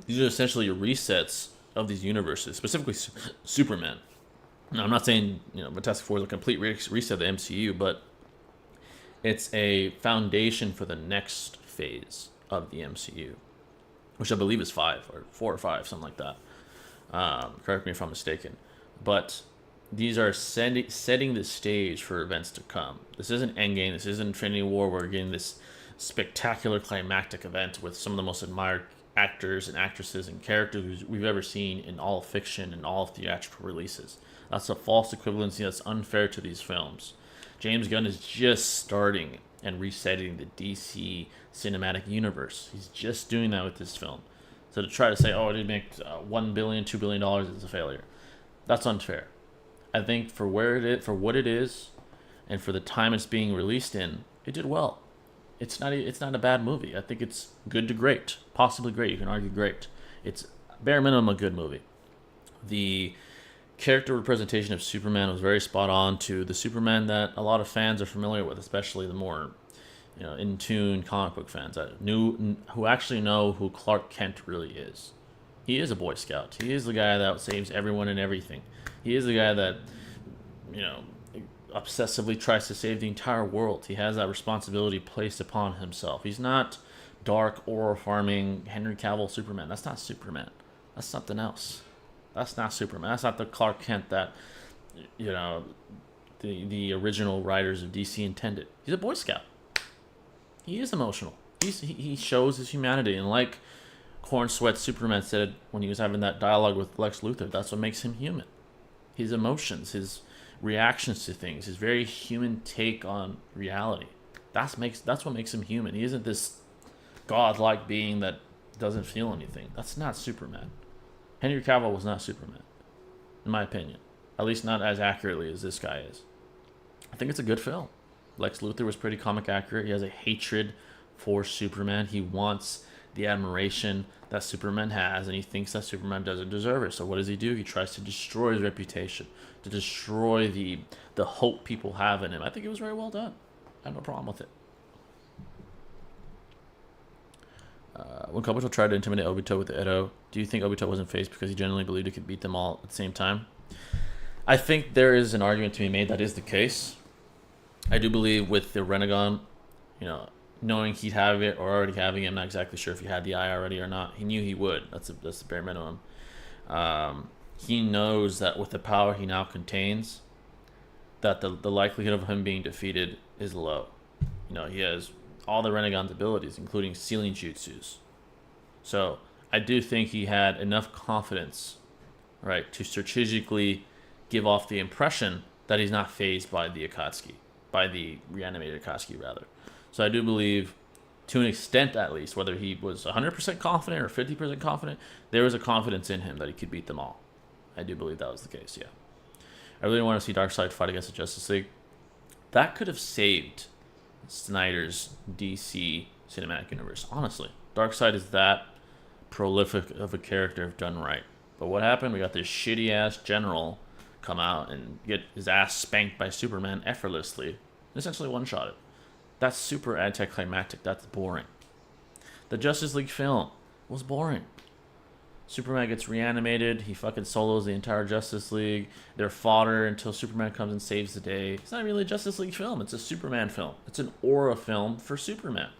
A: these are essentially resets of these universes, specifically Superman. Now, I'm not saying Fantastic Four is a complete reset of the MCU, but it's a foundation for the next phase of the MCU, which I believe is 5 or 4 or 5, something like that. Correct me if I'm mistaken. But these are setting the stage for events to come. This isn't Endgame. This isn't Infinity War. We're getting this spectacular climactic event with some of the most admired actors and actresses and characters we've ever seen in all fiction and all theatrical releases. That's a false equivalency that's unfair to these films. James Gunn is just starting and resetting the DC cinematic universe. He's just doing that with this film. So to try to say, it didn't make $1 billion, $2 billion, it's a failure. That's unfair. I think for what it is, and for the time it's being released in, it did well. It's not a bad movie. I think it's good to great, possibly great. You can argue great. It's bare minimum a good movie. The character representation of Superman was very spot on to the Superman that a lot of fans are familiar with, especially the more in tune comic book fans who actually know who Clark Kent really is. He is a Boy Scout. He is the guy that saves everyone and everything. He is the guy that obsessively tries to save the entire world. He has that responsibility placed upon himself. He's not dark aura farming Henry Cavill Superman. That's not Superman. That's something else. That's not Superman. That's not the Clark Kent that, you know, the original writers of DC intended. He's a Boy Scout. He is emotional. He shows his humanity, and like Corn Sweat Superman said when he was having that dialogue with Lex Luthor, that's what makes him human. His emotions, his reactions to things, his very human take on reality. That's what makes him human. He isn't this godlike being that doesn't feel anything. That's not Superman. Henry Cavill was not Superman, in my opinion. At least not as accurately as this guy is. I think it's a good film. Lex Luthor was pretty comic accurate. He has a hatred for Superman. He wants the admiration that Superman has, and he thinks that Superman doesn't deserve it. So what does he do? He tries to destroy his reputation, to destroy the hope people have in him. I think it was very well done. I have no problem with it. When Kabuto tried to intimidate Obito with the Edo, do you think Obito wasn't faced because he genuinely believed he could beat them all at the same time? I think there is an argument to be made that is the case. I do believe with the Renegon, knowing he'd have it or already having it, I'm not exactly sure if he had the eye already or not. He knew he would. That's the bare minimum. He knows that with the power he now contains, that the likelihood of him being defeated is low. He has all the Renegon's abilities, including sealing jutsus. So I do think he had enough confidence, right, to strategically give off the impression that he's not fazed by the Akatsuki, by the reanimated Akatsuki, rather. So I do believe, to an extent at least, whether he was 100% confident or 50% confident, there was a confidence in him that he could beat them all. I do believe that was the case, yeah. I really want to see Darkseid fight against the Justice League. That could have saved Snyder's DC cinematic universe, honestly. Darkseid is that prolific of a character if done right. But what happened? We got this shitty-ass general come out and get his ass spanked by Superman effortlessly. Essentially one-shot it. That's super anticlimactic. That's boring. The Justice League film was boring. Superman gets reanimated. He fucking solos the entire Justice League. They're fodder until Superman comes and saves the day. It's not really a Justice League film. It's a Superman film. It's an aura film for Superman.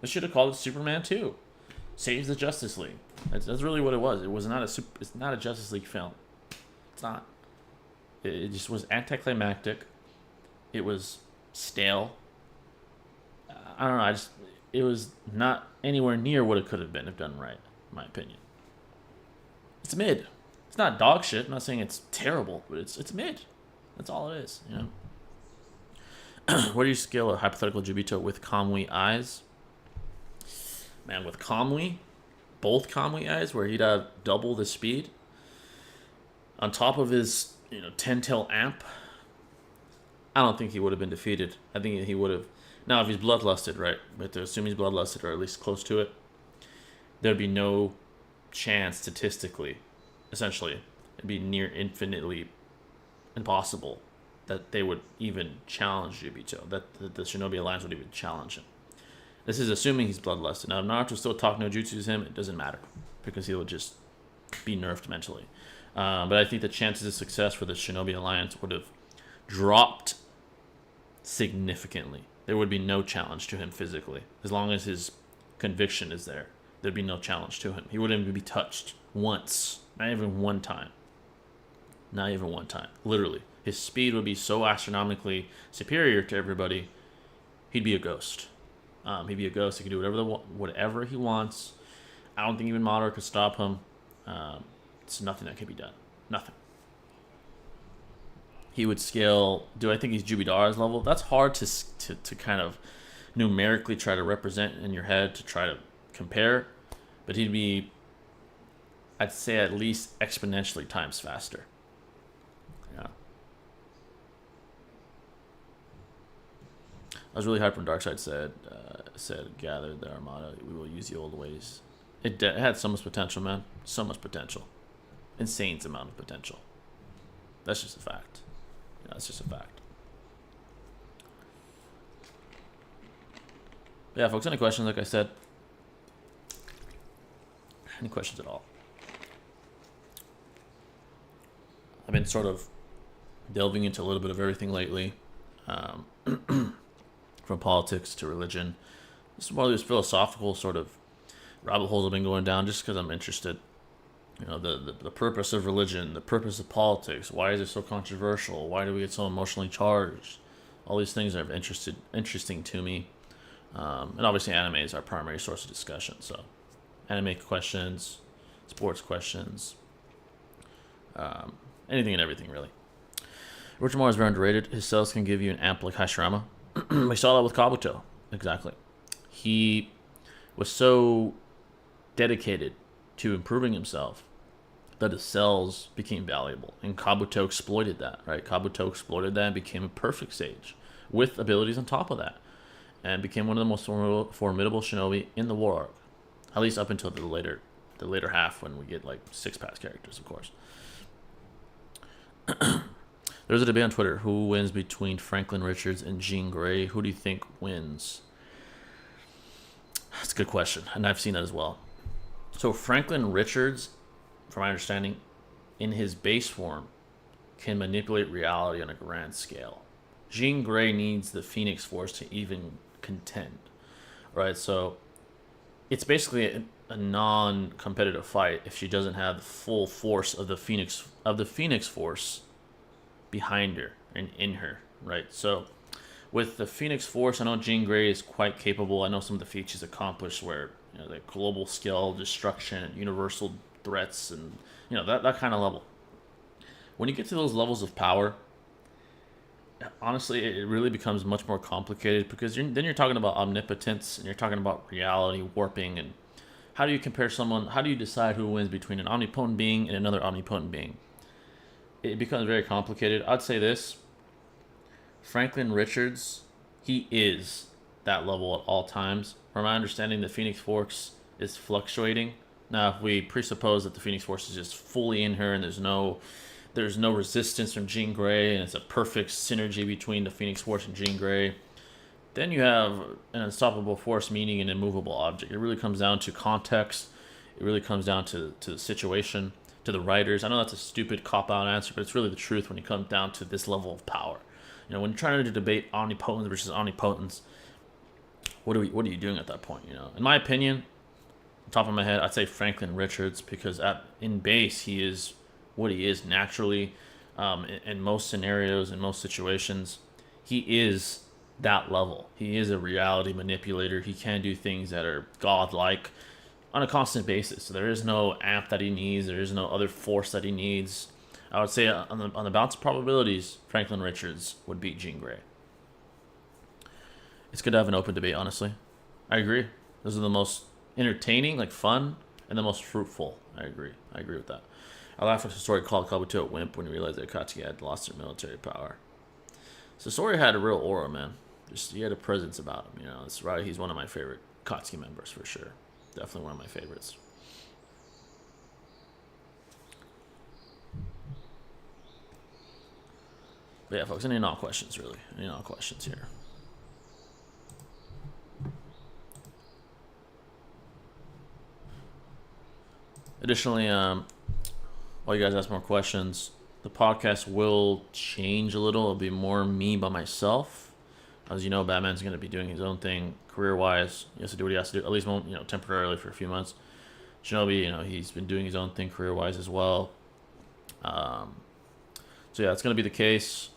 A: They should have called it Superman 2. Saves the Justice League. That's really what it was. It's not a Justice League film. It's not. It just was anticlimactic. It was stale. I don't know. It was not anywhere near what it could have been if done right, in my opinion. It's mid. It's not dog shit. I'm not saying it's terrible, but it's mid. That's all it is, Where do you scale a hypothetical Jubito with Kamui eyes? Man, with Kamui, both Kamui eyes, where he'd have double the speed, on top of his 10-tail amp, I don't think he would have been defeated. I think he would have. Now, if he's bloodlusted, right? But to assume he's bloodlusted, or at least close to it, there'd be no chance statistically, essentially. It'd be near infinitely impossible that they would even challenge Jubito, that the Shinobi Alliance would even challenge him. This is assuming he's bloodlusted. Now, if Naruto still talk no jutsu to him, it doesn't matter, because he will just be nerfed mentally. But I think the chances of success for the Shinobi Alliance would have dropped significantly. There would be no challenge to him physically. As long as his conviction is there, there'd be no challenge to him. He wouldn't even be touched once. Not even one time. Not even one time. Literally. His speed would be so astronomically superior to everybody, he'd be a ghost. He'd be a ghost. He could do whatever he wants. I don't think even Madara could stop him. It's nothing that could be done. Nothing. He would scale. Do I think he's Jubidara's level? That's hard to kind of numerically try to represent in your head, to try to compare. But he'd be, I'd say, at least exponentially times faster. Yeah. I was really hyped when Darkseid said, "Gather the Armada. We will use the old ways." It had so much potential, man. So much potential. Insane amount of potential. That's just a fact. That's just a fact. Yeah, folks, any questions, like I said? Any questions at all? I've been sort of delving into a little bit of everything lately. um, from politics to religion. This is one of these philosophical sort of rabbit holes I've been going down just because I'm interested. You know, the purpose of religion, the purpose of politics. Why is it so controversial? Why do we get so emotionally charged? All these things are interesting to me. And obviously, anime is our primary source of discussion. So, anime questions, sports questions, anything and everything, really. Orochimaru is very underrated. His cells can give you an amp like Hashirama. We saw that with Kabuto. Exactly. He was so dedicated to improving himself that his cells became valuable. And Kabuto exploited that, right? Kabuto exploited that and became a perfect sage with abilities on top of that. And became one of the most formidable shinobi in the war arc. At least up until the later half when we get like 6-pass characters, of course. There's a debate on Twitter. Who wins between Franklin Richards and Jean Grey? Who do you think wins? That's a good question. And I've seen that as well. So Franklin Richards, from my understanding, in his base form, can manipulate reality on a grand scale. Jean Grey needs the Phoenix Force to even contend. Right? So it's basically a non-competitive fight if she doesn't have the full force of the Phoenix Force behind her and in her, right? So with the Phoenix Force, I know Jean Grey is quite capable. I know some of the feats she's accomplished where, you know, the global scale destruction and universal threats and, you know, that kind of level. When you get to those levels of power, honestly, it really becomes much more complicated because then you're talking about omnipotence and you're talking about reality warping, and how do you compare someone, how do you decide who wins between an omnipotent being and another omnipotent being? It becomes very complicated. I'd say this: Franklin Richards, he is that level at all times. From my understanding, the Phoenix Force is fluctuating. Now, if we presuppose that the Phoenix Force is just fully in her and there's no resistance from Jean Grey and it's a perfect synergy between the Phoenix Force and Jean Grey, then you have an unstoppable force, meaning an immovable object. It really comes down to context. It really comes down to the situation, to the writers. I know that's a stupid cop-out answer, but it's really the truth when it comes down to this level of power. You know, when you're trying to debate omnipotence versus omnipotence, what are you doing at that point? You know, in my opinion, top of my head, I'd say Franklin Richards, because in base he is what he is naturally. In most scenarios, in most situations, he is that level. He is a reality manipulator. He can do things that are godlike on a constant basis. So there is no amp that he needs. There is no other force that he needs. I would say on the balance of probabilities, Franklin Richards would beat Jean Grey. It's good to have an open debate, honestly. I agree. Those are the most entertaining, like fun, and the most fruitful. I agree with that. I laughed at Sasori called Kabuto a wimp when he realized that Akatsuki had lost their military power. Sasori had a real aura, man. He had a presence about him, you know. That's right. He's one of my favorite Akatsuki members for sure. Definitely one of my favorites. But yeah, folks, any and all questions, really. Any and all questions here. Additionally, while you guys ask more questions, the podcast will change a little. It'll be more me by myself. As you know, Batman's going to be doing his own thing career-wise. He has to do what he has to do, at least, you know, temporarily for a few months. Shinobi, you know, he's been doing his own thing career-wise as well. So yeah, it's going to be the case.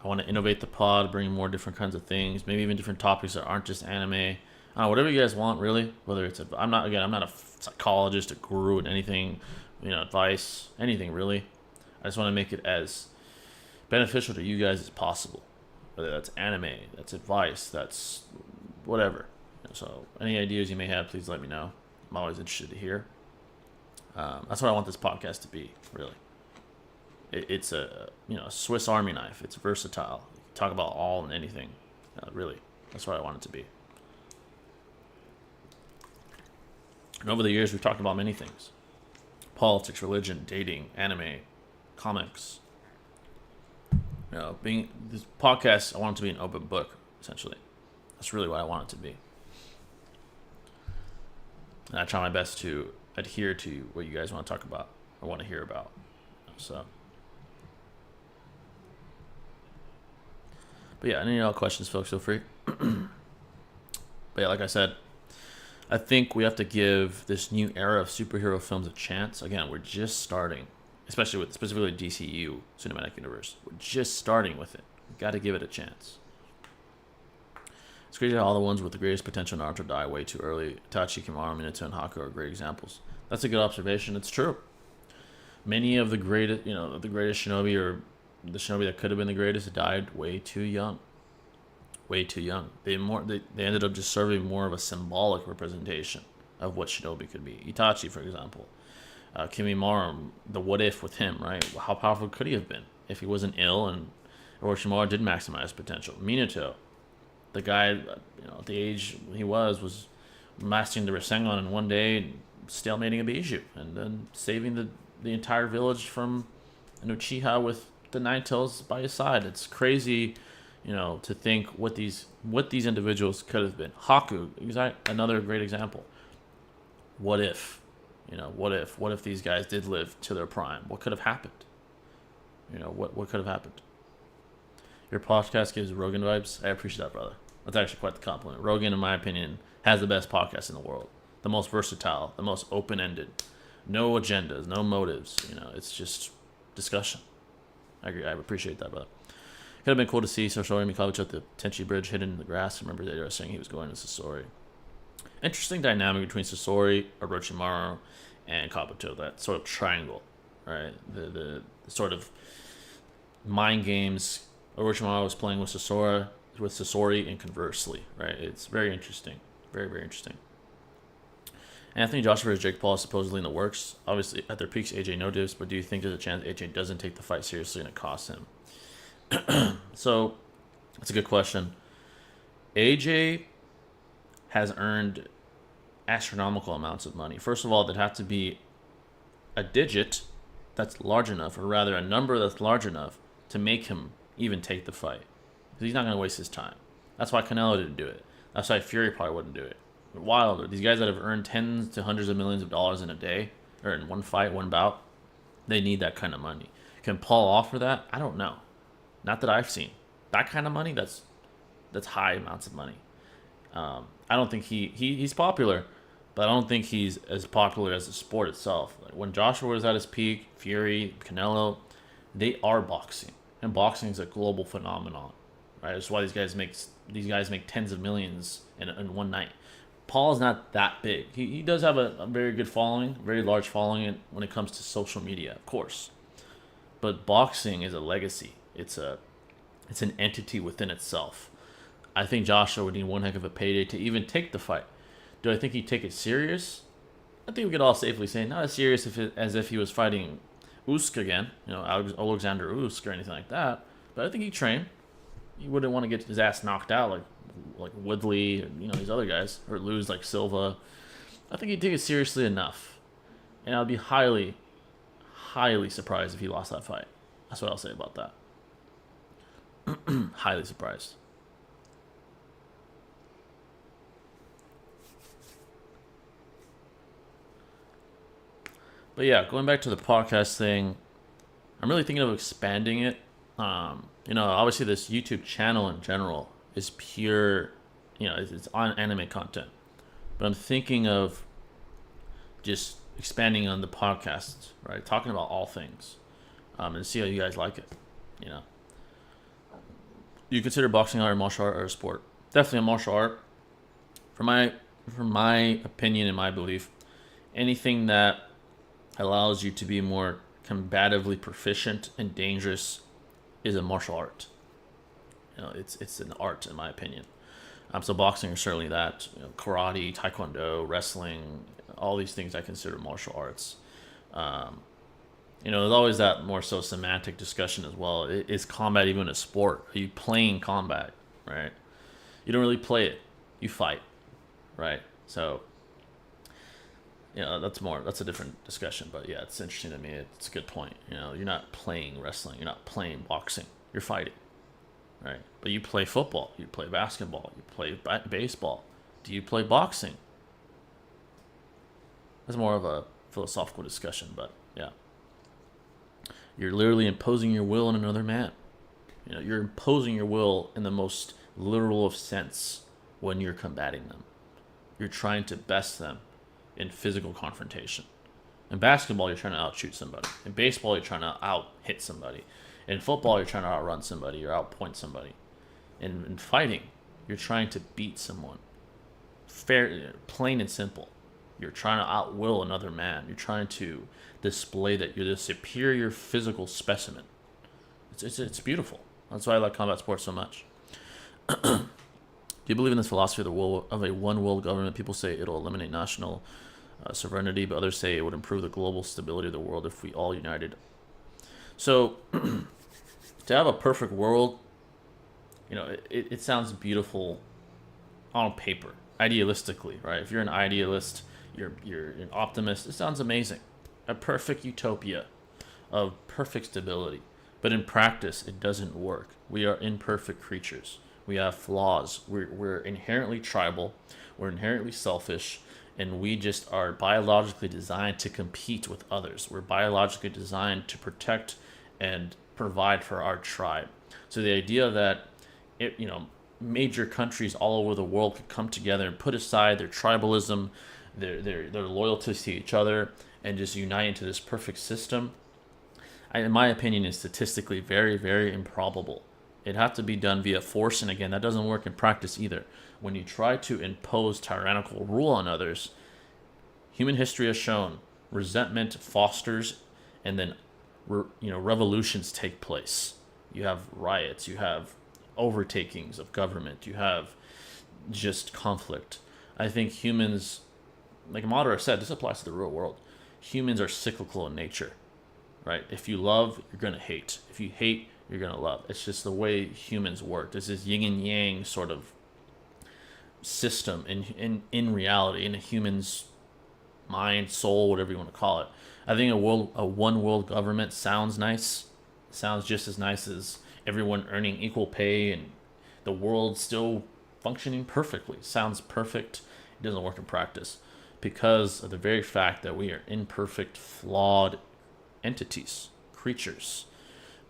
A: I want to innovate the pod, bring more different kinds of things, maybe even different topics that aren't just anime. Whatever you guys want, really. Whether it's I'm not a psychologist, a guru, and anything, you know, advice, anything really. I just want to make it as beneficial to you guys as possible. Whether that's anime, that's advice, that's whatever. So any ideas you may have, please let me know. I'm always interested to hear. That's what I want this podcast to be, really. It's a Swiss Army knife. It's versatile. Talk about all and anything. Really, that's what I want it to be. And over the years, we've talked about many things: politics, religion, dating, anime, comics. You know, this podcast, I want it to be an open book, essentially. That's really what I want it to be. And I try my best to adhere to what you guys want to talk about or want to hear about. So, But yeah, any questions, folks, feel free. But yeah, like I said, I think we have to give this new era of superhero films a chance. Again, we're just starting, especially with specifically DCU cinematic universe. We're just starting with it. We've got to give it a chance. It's crazy how all the ones with the greatest potential Naruto die way too early. Itachi, Kimaru, Minato, and Haku are great examples. That's a good observation. It's true. Many of the greatest, the greatest shinobi or the shinobi that could have been the greatest died way too young. Way too young. They ended up just serving more of a symbolic representation of what shinobi could be. Itachi, for example, Kimimaro, the what if with him, right? How powerful could he have been if he wasn't ill and Orochimaru did maximize potential? Minato, the guy, at the age he was mastering the Rasengan in one day, stalemating a Bijou, and then saving the entire village from an Uchiha with the Nine Tails by his side. It's crazy, to think what these individuals could have been. Haku, another great example. What if? What if these guys did live to their prime? What could have happened? What could have happened? Your podcast gives Rogan vibes. I appreciate that, brother. That's actually quite the compliment. Rogan, in my opinion, has the best podcast in the world. The most versatile, the most open-ended. No agendas, no motives. It's just discussion. I agree. I appreciate that, brother. Could have been cool to see Sasori Mikabuchi at the Tenchi Bridge hidden in the grass. I remember they were saying he was going to Sasori. Interesting dynamic between Sasori, Orochimaru, and Kabuto. That sort of triangle, right? The sort of mind games Orochimaru was playing with Sasori, and conversely, right? It's very interesting. Very, very interesting. Anthony Joshua versus Jake Paul is supposedly in the works. Obviously, at their peaks, AJ no divs, but do you think there's a chance AJ doesn't take the fight seriously and it costs him? So, that's a good question. AJ has earned astronomical amounts of money. First of all, there'd have to be a digit that's large enough, or rather a number that's large enough to make him even take the fight. Because he's not going to waste his time. That's why Canelo didn't do it. That's why Fury probably wouldn't do it. Wilder, these guys that have earned tens to hundreds of millions of dollars in a day, or in one fight, one bout, they need that kind of money. Can Paul offer that? I don't know. Not that I've seen. That kind of money, that's high amounts of money. I don't think he's popular, but I don't think he's as popular as the sport itself. Like when Joshua was at his peak, Fury, Canelo, they are boxing. And boxing is a global phenomenon, right? That's why these guys make tens of millions in one night. Paul's not that big. He does have a very good following, very large following when it comes to social media, of course. But boxing is a legacy. It's an entity within itself. I think Joshua would need one heck of a payday to even take the fight. Do I think he'd take it serious? I think we could all safely say not as serious as if he was fighting Usyk again, Alexander Usyk or anything like that. But I think he'd train. He wouldn't want to get his ass knocked out like Woodley, or, these other guys, or lose like Silva. I think he'd take it seriously enough, and I'd be highly, highly surprised if he lost that fight. That's what I'll say about that. Highly surprised. But yeah, going back to the podcast thing, I'm really thinking of expanding it. Obviously this YouTube channel in general is pure, it's on anime content. But I'm thinking of just expanding on the podcasts, right? Talking about all things, and see how you guys like it. You consider boxing art a martial art or a sport? Definitely a martial art. From my opinion and my belief, anything that allows you to be more combatively proficient and dangerous is a martial art. It's an art in my opinion. So boxing is certainly that. Karate, taekwondo, wrestling, all these things I consider martial arts. There's always that more so semantic discussion as well. Is combat even a sport? Are you playing combat, right? You don't really play it. You fight, right? So, that's a different discussion. But yeah, it's interesting to me. It's a good point. You're not playing wrestling. You're not playing boxing. You're fighting, right? But you play football. You play basketball. You play baseball. Do you play boxing? That's more of a philosophical discussion, but yeah. You're literally imposing your will on another man. You're imposing your will in the most literal of sense when you're combating them. You're trying to best them in physical confrontation. In basketball, you're trying to outshoot somebody. In baseball, you're trying to out-hit somebody. In football, you're trying to outrun somebody or outpoint somebody. In fighting, you're trying to beat someone. Fair, plain and simple. You're trying to outwill another man. You're trying to display that you're the superior physical specimen. It's beautiful. That's why I like combat sports so much. Do you believe in this philosophy of a one-world government? People say it'll eliminate national sovereignty, but others say it would improve the global stability of the world if we all united. So, to have a perfect world, it sounds beautiful on paper, idealistically, right? If you're an idealist, you're an optimist, it sounds amazing. A perfect utopia of perfect stability. But in practice, it doesn't work. We are imperfect creatures. We have flaws. We're inherently tribal. We're inherently selfish. And we just are biologically designed to compete with others. We're biologically designed to protect and provide for our tribe. So the idea that major countries all over the world could come together and put aside their tribalism, their loyalties to each other, and just unite into this perfect system, in my opinion, is statistically very, very improbable. It has to be done via force, and again, that doesn't work in practice either. When you try to impose tyrannical rule on others, human history has shown resentment fosters, and then revolutions take place. You have riots, you have overtakings of government, you have just conflict. I think humans, like Madara said, this applies to the real world. Humans are cyclical in nature, right? If you love, you're going to hate. If you hate, you're going to love. It's just the way humans work. There's this yin and yang sort of system in reality, in a human's mind, soul, whatever you want to call it. I think a one world government sounds nice. Sounds just as nice as everyone earning equal pay and the world still functioning perfectly. Sounds perfect. It doesn't work in practice because of the very fact that we are imperfect, flawed entities, creatures.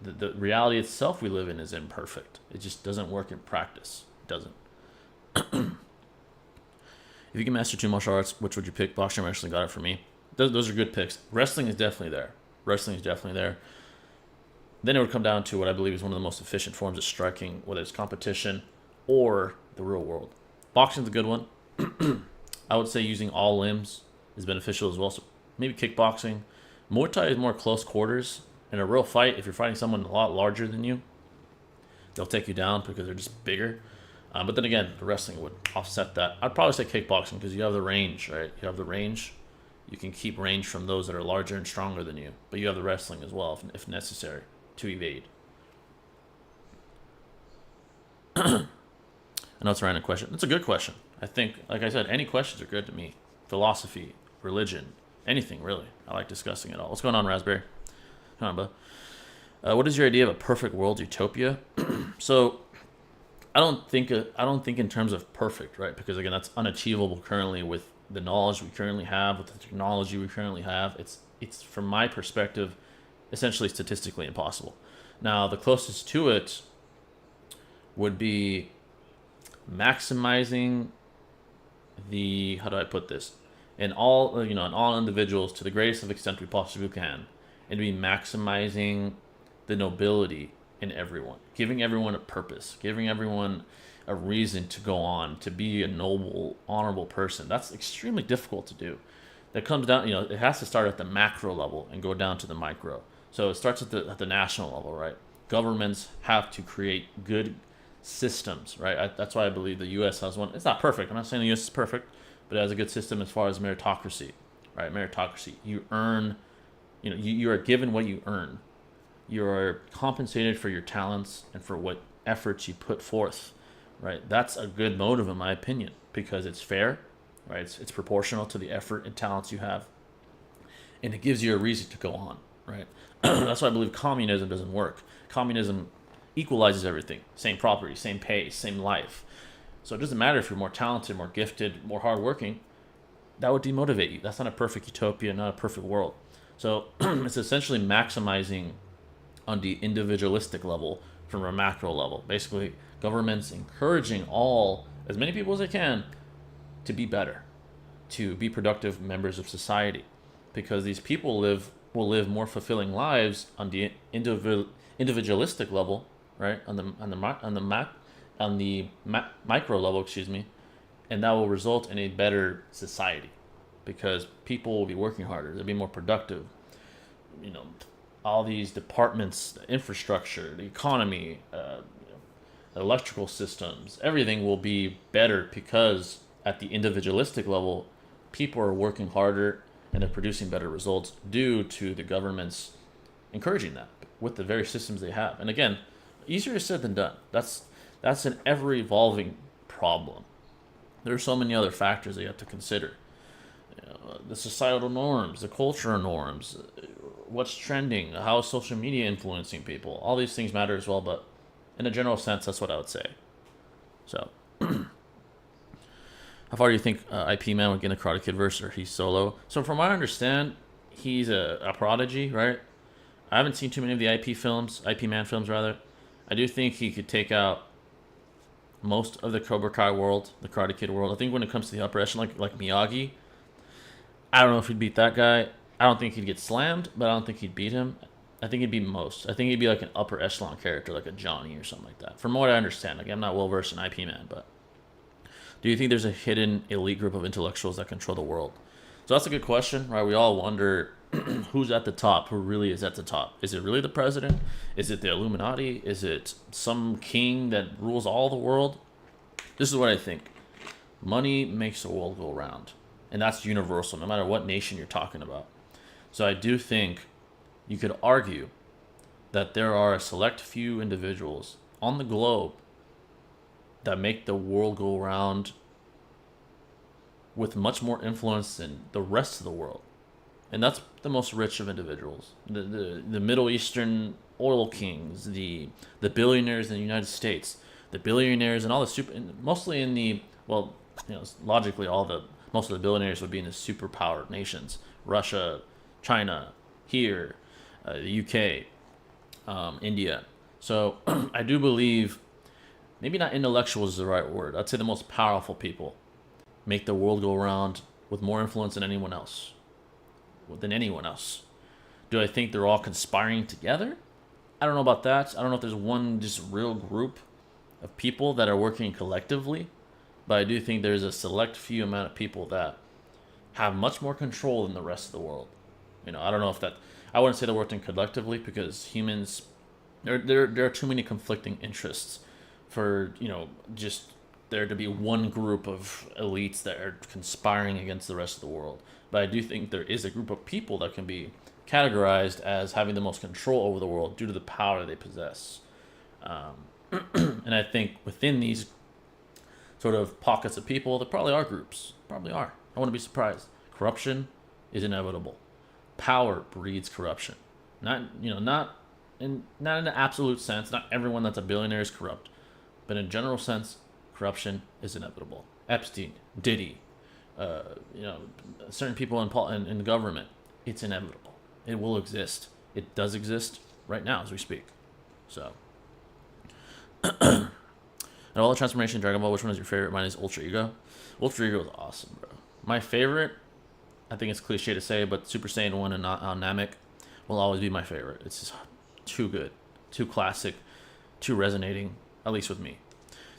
A: The reality itself we live in is imperfect. It just doesn't work in practice. It doesn't. If you can master two martial arts, which would you pick? Boxing or wrestling? Got it for me. Those are good picks. Wrestling is definitely there. Then it would come down to what I believe is one of the most efficient forms of striking, whether it's competition or the real world. Boxing's a good one. I would say using all limbs is beneficial as well. So maybe kickboxing. Muay Thai is more close quarters. In a real fight, if you're fighting someone a lot larger than you, they'll take you down because they're just bigger. But then again, the wrestling would offset that. I'd probably say kickboxing because you have the range, right? You have the range. You can keep range from those that are larger and stronger than you. But you have the wrestling as well, if necessary, to evade. I know it's a random question. It's a good question. I think, like I said, any questions are good to me. Philosophy, religion, anything really. I like discussing it all. What's going on, Raspberry? Come on, bud. What is your idea of a perfect world utopia? So, I don't think in terms of perfect, right? Because again, that's unachievable currently with the knowledge we currently have, with the technology we currently have. It's from my perspective, essentially statistically impossible. Now, the closest to it would be maximizing the, how do I put this? In all individuals to the greatest of extent we possibly can, and be maximizing the nobility in everyone, giving everyone a purpose, giving everyone a reason to go on, to be a noble, honorable person. That's extremely difficult to do. That comes down, it has to start at the macro level and go down to the micro. So it starts at the national level, right? Governments have to create good systems, right? That's why I believe the U.S. has one. It's not perfect. I'm not saying the U.S. is perfect, but it has a good system as far as meritocracy, right? Meritocracy. You earn, you are given what you earn. You are compensated for your talents and for what efforts you put forth, right? That's a good motive in my opinion because it's fair, right? It's proportional to the effort and talents you have, and it gives you a reason to go on, right? That's why I believe communism doesn't work. Communism equalizes everything. Same property, same pay, same life. So it doesn't matter if you're more talented, more gifted, more hardworking. That would demotivate you. That's not a perfect utopia, not a perfect world. So it's essentially maximizing on the individualistic level from a macro level. Basically, governments encouraging as many people as they can, to be better, to be productive members of society, because these people will live more fulfilling lives on the individualistic level, right? On the micro level, excuse me, and that will result in a better society, because people will be working harder, they'll be more productive. You know, all these departments, the infrastructure, the economy, the electrical systems, everything will be better because at the individualistic level, people are working harder and they're producing better results due to the governments encouraging that with the very systems they have. And again, easier said than done. That's an ever evolving problem. There are so many other factors that you have to consider. The societal norms, the cultural norms, what's trending, how is social media influencing people. All these things matter as well, but in a general sense, that's what I would say. So, how far do you think IP Man would get in a Karate Kid verse, or he's solo? So, from what I understand, he's a prodigy, right? I haven't seen too many of the IP Man films, rather. I do think he could take out most of the Cobra Kai world, the Karate Kid world. I think when it comes to the upper echelon, like Miyagi, I don't know if he'd beat that guy. I don't think he'd get slammed, but I don't think he'd beat him. I think he'd be most. I think he'd be like an upper echelon character, like a Johnny or something like that. From what I understand, like I'm not well versed in IP Man, but do you think there's a hidden elite group of intellectuals that control the world? So that's a good question, right? We all wonder who's at the top, who really is at the top. Is it really the president? Is it the Illuminati? Is it some king that rules all the world? This is what I think. Money makes the world go round. And that's universal, no matter what nation you're talking about. So I do think you could argue that there are a select few individuals on the globe that make the world go round with much more influence than the rest of the world. And that's the most rich of individuals. The Middle Eastern oil kings, the billionaires in the United States, the billionaires and all the mostly in the, well, logically most of the billionaires would be in the superpower nations. Russia, China, here, the UK, India. So I do believe, maybe not intellectual is the right word, I'd say the most powerful people make the world go around with more influence than anyone else. Do I think they're all conspiring together? I don't know about that. I don't know if there's one just real group of people that are working collectively, but I do think there's a select few amount of people that have much more control than the rest of the world. I don't know if I wouldn't say they're working collectively, because humans, there are too many conflicting interests for, just there to be one group of elites that are conspiring against the rest of the world. But I do think there is a group of people that can be categorized as having the most control over the world due to the power they possess. And I think within these sort of pockets of people, there probably are groups. Probably are. I wouldn't be surprised. Corruption is inevitable. Power breeds corruption. Not in an absolute sense. Not everyone that's a billionaire is corrupt, but in a general sense, corruption is inevitable. Epstein, Diddy, certain people in the government, it's inevitable. It will exist. It does exist right now as we speak. So, and all the transformation in Dragon Ball, which one is your favorite? Mine is Ultra Ego. Ultra Ego is awesome, bro. My favorite, I think it's cliche to say, but Super Saiyan 1 and Namek will always be my favorite. It's just too good, too classic, too resonating, at least with me.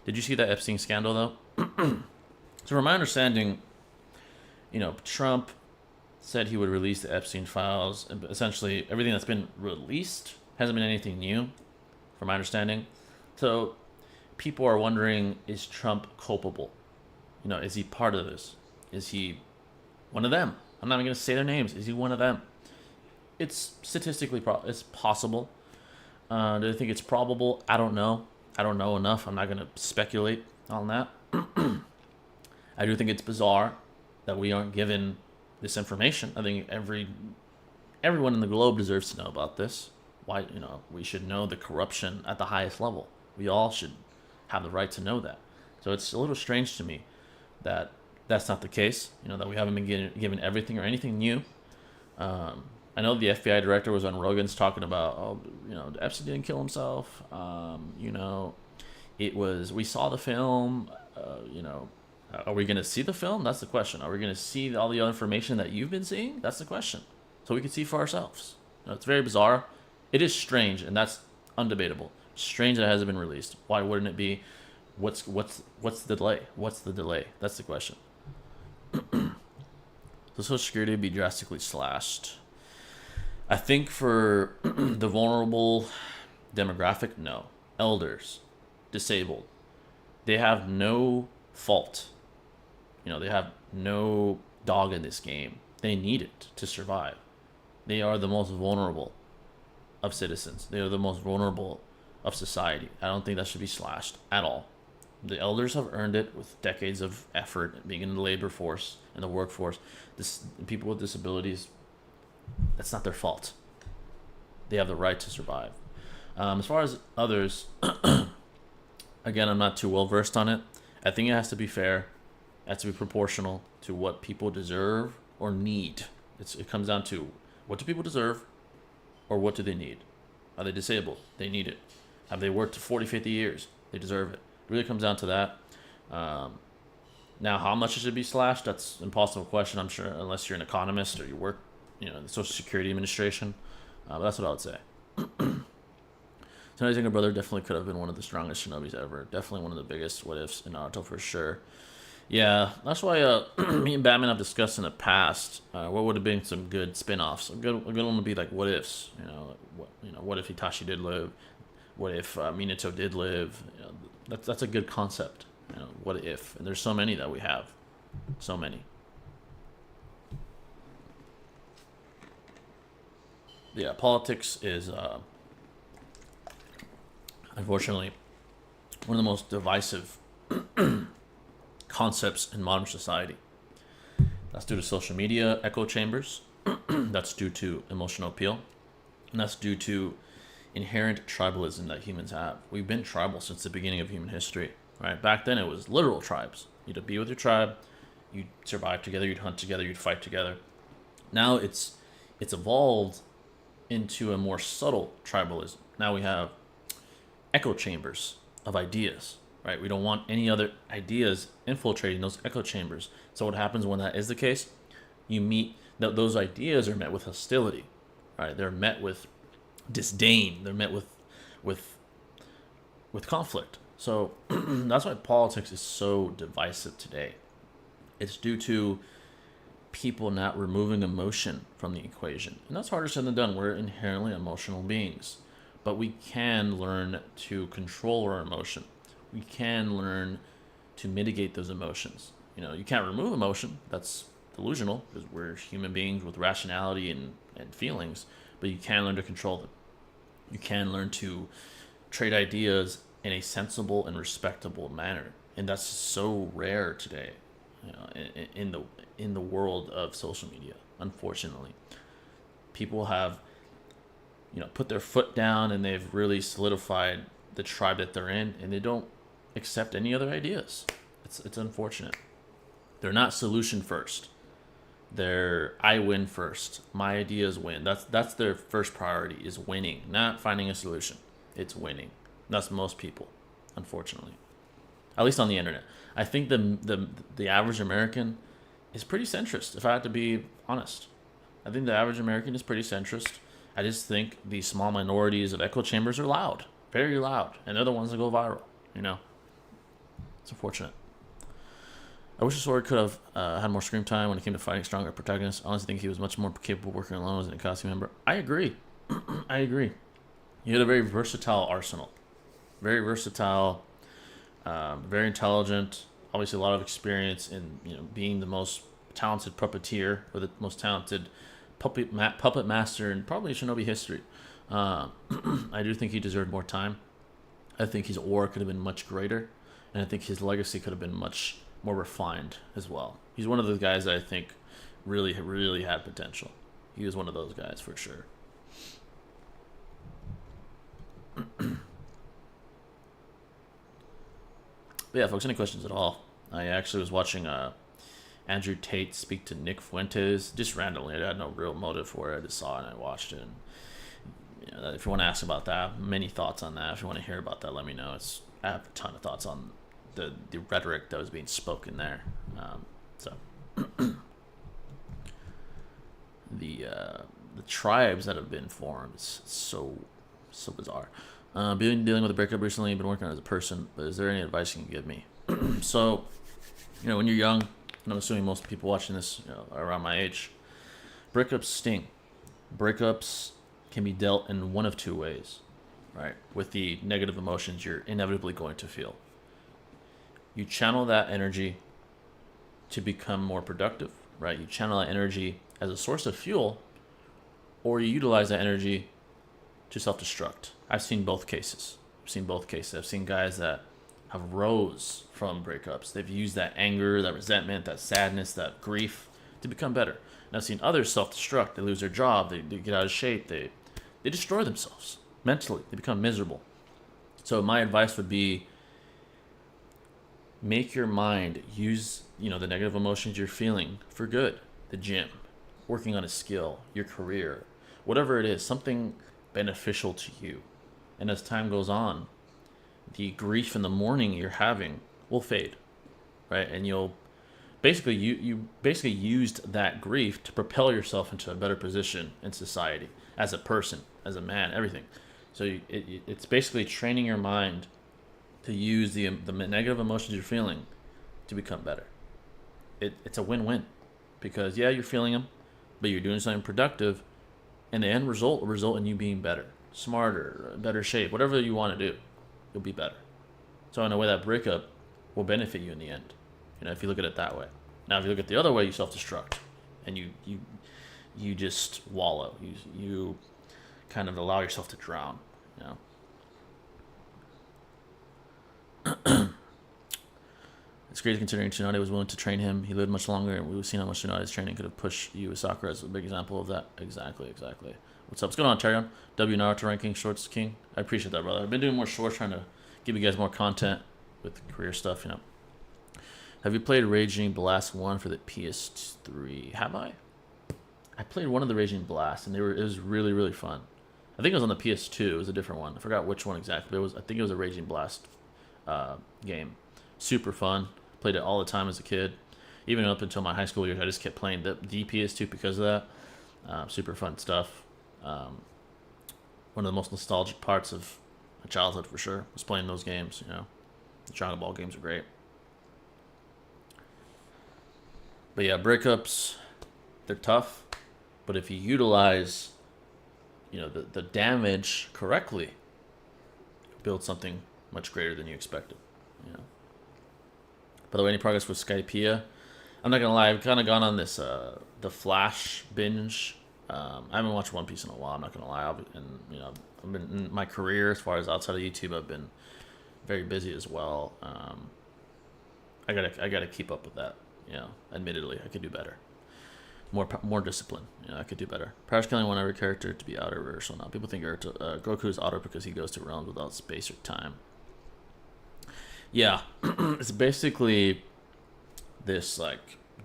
A: Did you see that Epstein scandal, though? So from my understanding, Trump said he would release the Epstein files. And essentially, everything that's been released hasn't been anything new, from my understanding. So people are wondering, is Trump culpable? Is he part of this? Is he one of them? I'm not even going to say their names. Is he one of them? It's statistically it's possible. Do I think it's probable? I don't know. I don't know enough. I'm not going to speculate on that. I do think it's bizarre that we aren't given this information. I think everyone in the globe deserves to know about this. Why, we should know the corruption at the highest level. We all should have the right to know that. So it's a little strange to me that that's not the case. That we haven't been given everything or anything new. I know the FBI director was on Rogan's talking about, oh, Epstein didn't kill himself. It was, we saw the film. Are we going to see the film? That's the question. Are we going to see all the other information that you've been seeing? That's the question. So we can see for ourselves. It's very bizarre. It is strange, and that's undebatable. Strange that it hasn't been released. Why wouldn't it be? What's the delay? What's the delay? That's the question. So Social Security would be drastically slashed. I think for the vulnerable demographic, no. Elders, disabled, they have no fault. They have no dog in this game. They need it to survive. They are the most vulnerable of citizens. They are the most vulnerable of society. I don't think that should be slashed at all. The elders have earned it with decades of effort, being in the labor force and the workforce. People with disabilities, that's not their fault. They have the right to survive. As far as others, again, I'm not too well versed on it. I think it has to be fair. It has to be proportional to what people deserve or need. It comes down to, what do people deserve, or what do they need? Are they disabled? They need it. Have they worked 40, 50 years? They deserve it. It really comes down to that. Now, how much it should be slashed, that's an impossible question, I'm sure, unless you're an economist or you work in the Social Security Administration. But that's what I would say. Tsunade younger brother definitely could have been one of the strongest shinobis ever. Definitely one of the biggest what ifs in Naruto for sure. Yeah, that's why me and Batman have discussed in the past what would have been some good spin-offs. A good one would be like what ifs. What if Itachi did live? What if Minato did live? That's a good concept. What if? And there's so many that we have. So many. Yeah, politics is unfortunately one of the most divisive concepts in modern society. That's due to social media echo chambers. That's due to emotional appeal. And that's due to inherent tribalism that humans have. We've been tribal since the beginning of human history, right? Back then it was literal tribes. You'd be with your tribe, you'd survive together, you'd hunt together, you'd fight together. Now it's evolved into a more subtle tribalism. Now we have echo chambers of ideas, right? We don't want any other ideas infiltrating those echo chambers. So what happens when that is the case? Those ideas are met with hostility, right? They're met with disdain. They're met with conflict. So that's why politics is so divisive today. It's due to people not removing emotion from the equation. And that's harder said than done. We're inherently emotional beings. But we can learn to control our emotion. We can learn to mitigate those emotions. You can't remove emotion. That's delusional because we're human beings with rationality and feelings. But you can learn to control them. You can learn to trade ideas in a sensible and respectable manner. And that's so rare today, in the world of social media. Unfortunately, people have put their foot down and they've really solidified the tribe that they're in, and they don't accept any other ideas. It's unfortunate. They're not solution first. They're I win first. My ideas win. That's their first priority, is winning, not finding a solution. It's winning. That's most people, unfortunately. At least on the internet. I think the average American is pretty centrist, if I had to be honest. I think the average American is pretty centrist. I just think the small minorities of echo chambers are loud, very loud, and they're the ones that go viral. It's unfortunate. I wish the sword could have had more screen time when it came to fighting stronger protagonists. I honestly think he was much more capable working alone as an Akatsuki member. I agree. I agree. He had a very versatile arsenal. Very versatile, very intelligent, obviously a lot of experience in being the most talented puppeteer or the most talented puppet master in probably Shinobi history. I do think he deserved more time. I think his aura could have been much greater, and I think his legacy could have been much more refined as well. He's one of those guys that I think really, really had potential. He was one of those guys for sure. But yeah, folks, any questions at all? I actually was watching Andrew Tate speak to Nick Fuentes just randomly. I had no real motive for it. I just saw it and I watched it. And, if you want to ask about that, many thoughts on that. If you want to hear about that, let me know. I have a ton of thoughts on the rhetoric that was being spoken there. So the tribes that have been formed, it's so bizarre. Been dealing with a breakup recently. Been working on it as a person, but is there any advice you can give me? So, when you're young, and I'm assuming most people watching this are around my age, breakups sting. Breakups can be dealt in one of two ways, right? With the negative emotions you're inevitably going to feel. You channel that energy to become more productive, right? You channel that energy as a source of fuel, or you utilize that energy to self-destruct. I've seen both cases. I've seen guys that have rose from breakups. They've used that anger, that resentment, that sadness, that grief to become better. And I've seen others self-destruct. They lose their job. They get out of shape. They destroy themselves mentally. They become miserable. So my advice would be, make your mind use the negative emotions you're feeling for good. The gym, working on a skill, your career, whatever it is, something beneficial to you. And as time goes on, the grief in the morning you're having will fade, right? And you'll basically you basically used that grief to propel yourself into a better position in society, as a person, as a man, everything. So it's basically training your mind to use the negative emotions you're feeling to become better. It's a win-win, because you're feeling them, but you're doing something productive, and the end result will result in you being better, smarter, better shape, whatever you want to do, you'll be better. So in a way, that breakup will benefit you in the end, if you look at it that way. Now, if you look at the other way, you self-destruct, and you just wallow. You kind of allow yourself to drown, It's crazy considering Tsunade was willing to train him. He lived much longer, and we've seen how much Tsunade's training could have pushed you with Sakura as a big example of that. Exactly. What's up? What's going on, Tyrion? W Naruto ranking shorts king. I appreciate that, brother. I've been doing more shorts, trying to give you guys more content with career stuff, Have you played Raging Blast 1 for the PS3? Have I? I played one of the Raging Blasts, and it was really, really fun. I think it was on the PS2. It was a different one. I forgot which one exactly. But I think it was a Raging Blast game. Super fun. Played it all the time as a kid. Even up until my high school years, I just kept playing the PS2 because of that. Super fun stuff. One of the most nostalgic parts of my childhood, for sure, was playing those games. The Dragon Ball games are great. But yeah, breakups, they're tough. But if you utilize, the damage correctly, build something much greater than you expected. By the way, any progress with Skypiea? I'm not gonna lie, I've kind of gone on this the Flash binge. I haven't watched One Piece in a while. I'm not gonna lie, I've been in my career, as far as outside of YouTube, I've been very busy as well. I gotta keep up with that. Admittedly, I could do better. More discipline. I could do better. Power scaling want every character to be auto reversal now. People think Goku is auto because he goes to realms without space or time. Yeah, it's basically this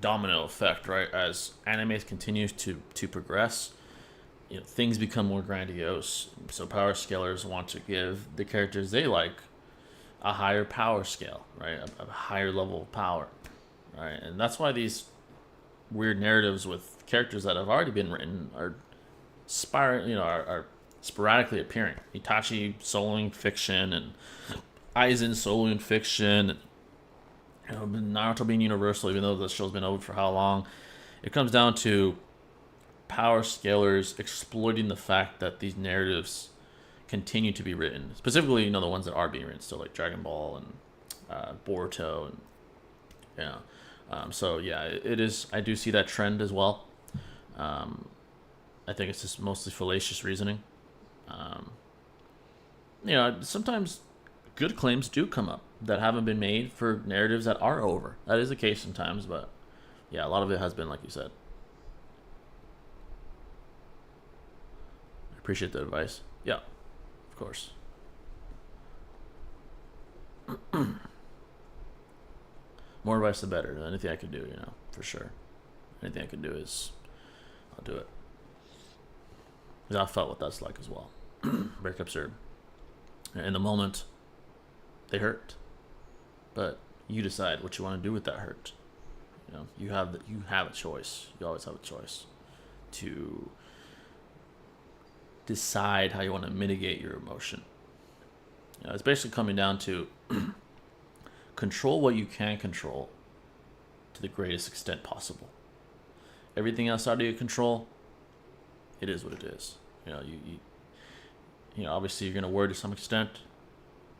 A: domino effect, right? As anime continues to progress, things become more grandiose. So power scalers want to give the characters they like a higher power scale, right? A higher level of power, right? And that's why these weird narratives with characters that have already been written are are sporadically appearing. Itachi soloing fiction, and Aizen soloing fiction, and Naruto being universal, even though the show's been over for how long. It comes down to power scalers exploiting the fact that these narratives continue to be written, specifically the ones that are being written still, like Dragon Ball and Boruto, and so yeah, it is. I do see that trend as well. I think it's just mostly fallacious reasoning. Sometimes good claims do come up that haven't been made for narratives that are over. That is the case sometimes, but yeah, a lot of it has been like you said. I appreciate the advice. Yeah, of course. More advice the better. Anything I can do, for sure. Anything I can do I'll do it. Because I felt what that's like as well. Breakups are, in the moment, they hurt. But you decide what you want to do with that hurt. You have a choice. You always have a choice to decide how you want to mitigate your emotion. It's basically coming down to control what you can control to the greatest extent possible. Everything outside of your control, it is what it is. Obviously you're going to worry to some extent,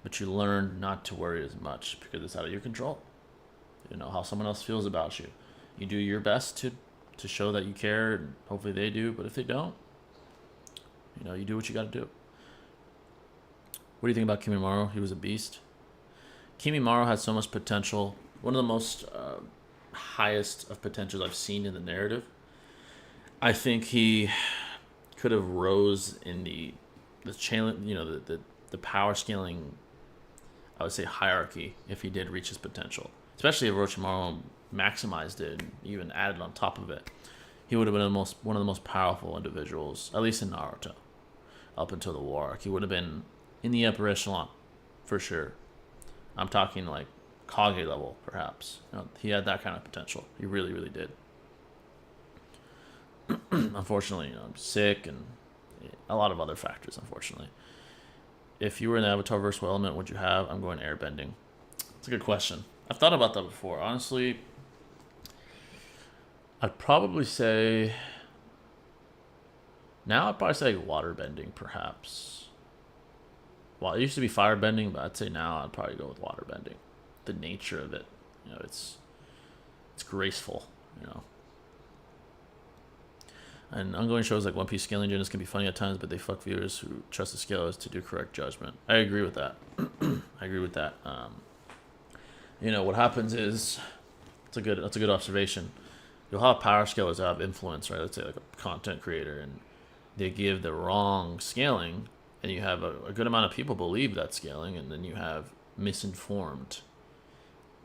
A: but you learn not to worry as much because it's out of your control. How someone else feels about you. You do your best to show that you care, and hopefully they do, but if they don't, you do what you got to do. What do you think about Kimimaro? He was a beast. Kimimaro had so much potential. One of the most highest of potentials I've seen in the narrative. I think he could have rose in the challenge, the power scaling, I would say, hierarchy if he did reach his potential. Especially if Orochimaru maximized it and even added on top of it. He would have been one of the most powerful individuals, at least in Naruto, up until the war arc. He would have been in the upper echelon, for sure. I'm talking like Kage level, perhaps. He had that kind of potential. He really, really did. Unfortunately, sick and a lot of other factors, unfortunately. If you were in the Avatarverse, what element would you have? I'm going airbending. It's a good question. I've thought about that before. Honestly, I'd probably say... Now I'd probably say waterbending, perhaps. Well, it used to be firebending, but I'd say now I'd probably go with waterbending. The nature of it. It's graceful, And ongoing shows like One Piece scaling genius can be funny at times, but they fuck viewers who trust the scalers to do correct judgment. I agree with that. I agree with that. What happens is, that's a good observation. You'll have power scalers that have influence, right? Let's say like a content creator, and they give the wrong scaling, and you have a good amount of people believe that scaling, and then you have misinformed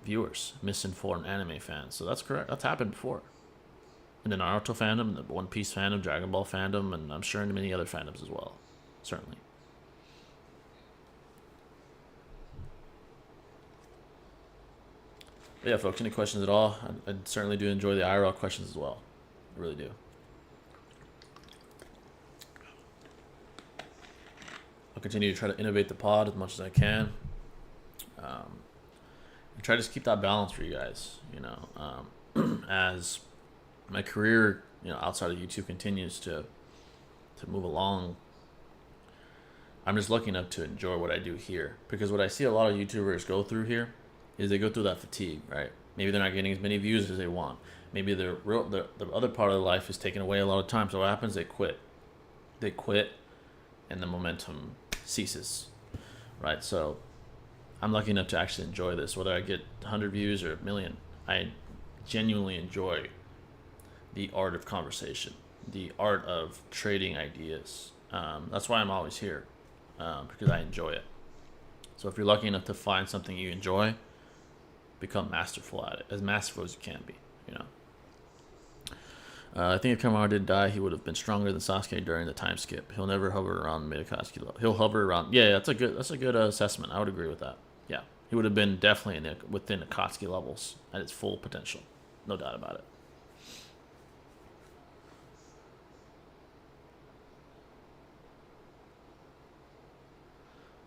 A: viewers, misinformed anime fans. So that's correct. That's happened before. In the Naruto fandom, the One Piece fandom, Dragon Ball fandom, and I'm sure in many other fandoms as well. Certainly. But yeah, folks, any questions at all? I certainly do enjoy the IRL questions as well. I really do. I'll continue to try to innovate the pod as much as I can. And try to just keep that balance for you guys, as my career, outside of YouTube continues to move along. I'm just lucky enough to enjoy what I do here, because what I see a lot of YouTubers go through here is they go through that fatigue, right? Maybe they're not getting as many views as they want. Maybe the other part of their life is taking away a lot of time. So what happens? They quit, and the momentum ceases, right? So I'm lucky enough to actually enjoy this, whether I get 100 views or 1 million. I genuinely enjoy the art of conversation, the art of trading ideas. That's why I'm always here, because I enjoy it. So if you're lucky enough to find something you enjoy, become masterful at it, as masterful as you can be. I think if Kamaru did die, he would have been stronger than Sasuke during the time skip. He'll never hover around mid-Akatsuki level. He'll hover around. Yeah, that's a good assessment. I would agree with that. Yeah, he would have been definitely within Akatsuki levels at its full potential, no doubt about it.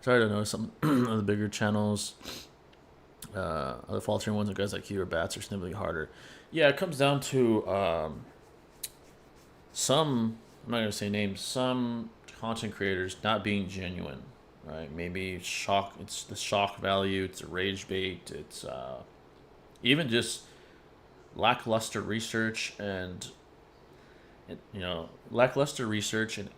A: Sorry to know some of the bigger channels. Other faltering ones are guys like you or Bats are significantly harder. Yeah, it comes down to some, I'm not going to say names, some content creators not being genuine, right? Maybe it's the shock value, it's a rage bait, it's even just lackluster research and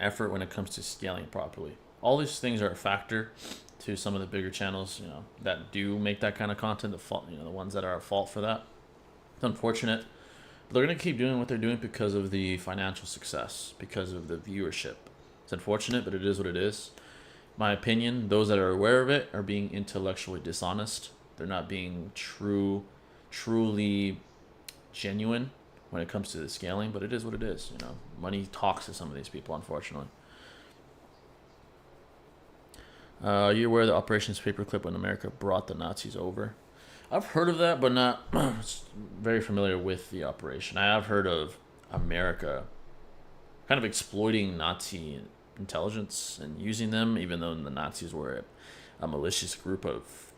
A: effort when it comes to scaling properly. All these things are a factor to some of the bigger channels, that do make that kind of content. The ones that are at fault for that. It's unfortunate, but they're gonna keep doing what they're doing because of the financial success, because of the viewership. It's unfortunate, but it is what it is. My opinion: those that are aware of it are being intellectually dishonest. They're not being true truly genuine when it comes to the scaling, but it is what it is. Money talks to some of these people, unfortunately. Are you aware of the Operations Paperclip when America brought the Nazis over? I've heard of that, but not very familiar with the operation. I have heard of America kind of exploiting Nazi intelligence and using them, even though the Nazis were a malicious group of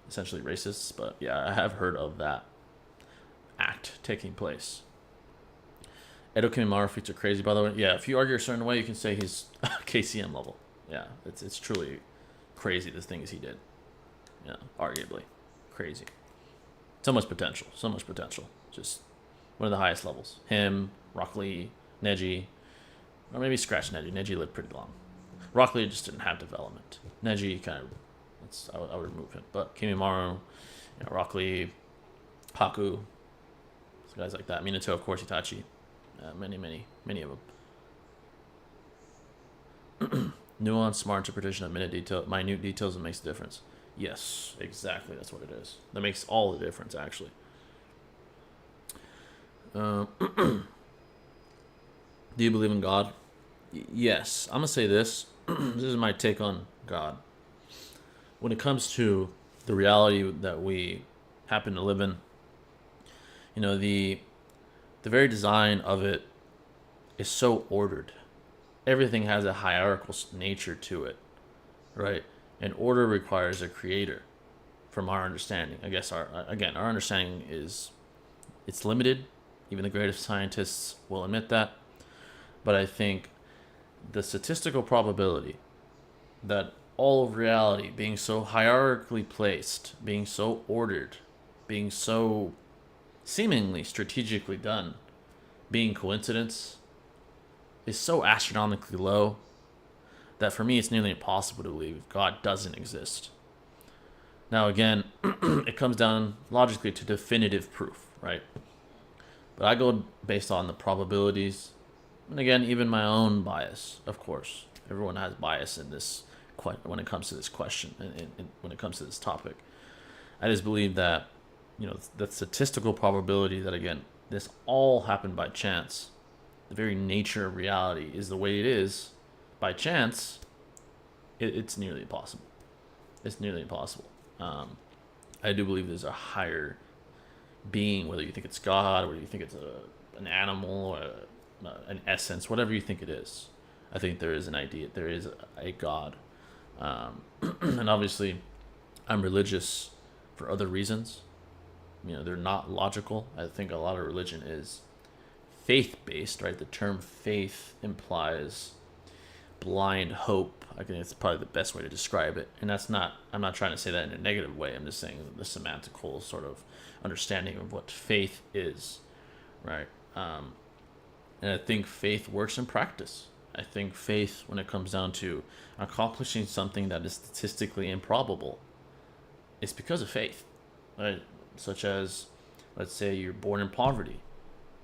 A: essentially racists. But yeah, I have heard of that act taking place. Edo Kimimaro feats are crazy, by the way. Yeah, if you argue a certain way, you can say he's KCM level. Yeah, it's truly crazy, the things he did. Yeah, arguably crazy. So much potential. Just one of the highest levels. Him, Rock Lee, Neji, or maybe scratch Neji. Neji lived pretty long. Rock Lee just didn't have development. Neji kind of, I would remove him. But Kimimaro, Rock Lee, Haku, guys like that. Minato, of course, Itachi. Many of them. Nuance, smart interpretation of minute details that makes a difference. Yes, exactly. That's what it is. That makes all the difference, actually. Do you believe in God? Yes. I'm going to say this. This is my take on God. When it comes to the reality that we happen to live in, the very design of it is so ordered. Everything has a hierarchical nature to it, right? And order requires a creator, from our understanding. I guess our understanding it's limited. Even the greatest scientists will admit that. But I think the statistical probability that all of reality being so hierarchically placed, being so ordered, being so seemingly strategically done, being coincidence, is so astronomically low that for me it's nearly impossible to believe God doesn't exist. Now again, it comes down logically to definitive proof, right? But I go based on the probabilities, and again, even my own bias, of course. Everyone has bias in this when it comes to this question, and when it comes to this topic. I just believe that, the statistical probability that, again, this all happened by chance, the very nature of reality is the way it is, by chance, it's nearly impossible. It's nearly impossible. I do believe there's a higher being, whether you think it's God, whether you think it's an animal, or an essence, whatever you think it is. I think there is an idea, there is a God. And obviously, I'm religious for other reasons. They're not logical. I think a lot of religion is faith-based, right? The term faith implies blind hope. I think it's probably the best way to describe it. And I'm not trying to say that in a negative way. I'm just saying the semantical sort of understanding of what faith is, right? And I think faith works in practice. I think faith, when it comes down to accomplishing something that is statistically improbable, is because of faith, right? Such as, let's say you're born in poverty,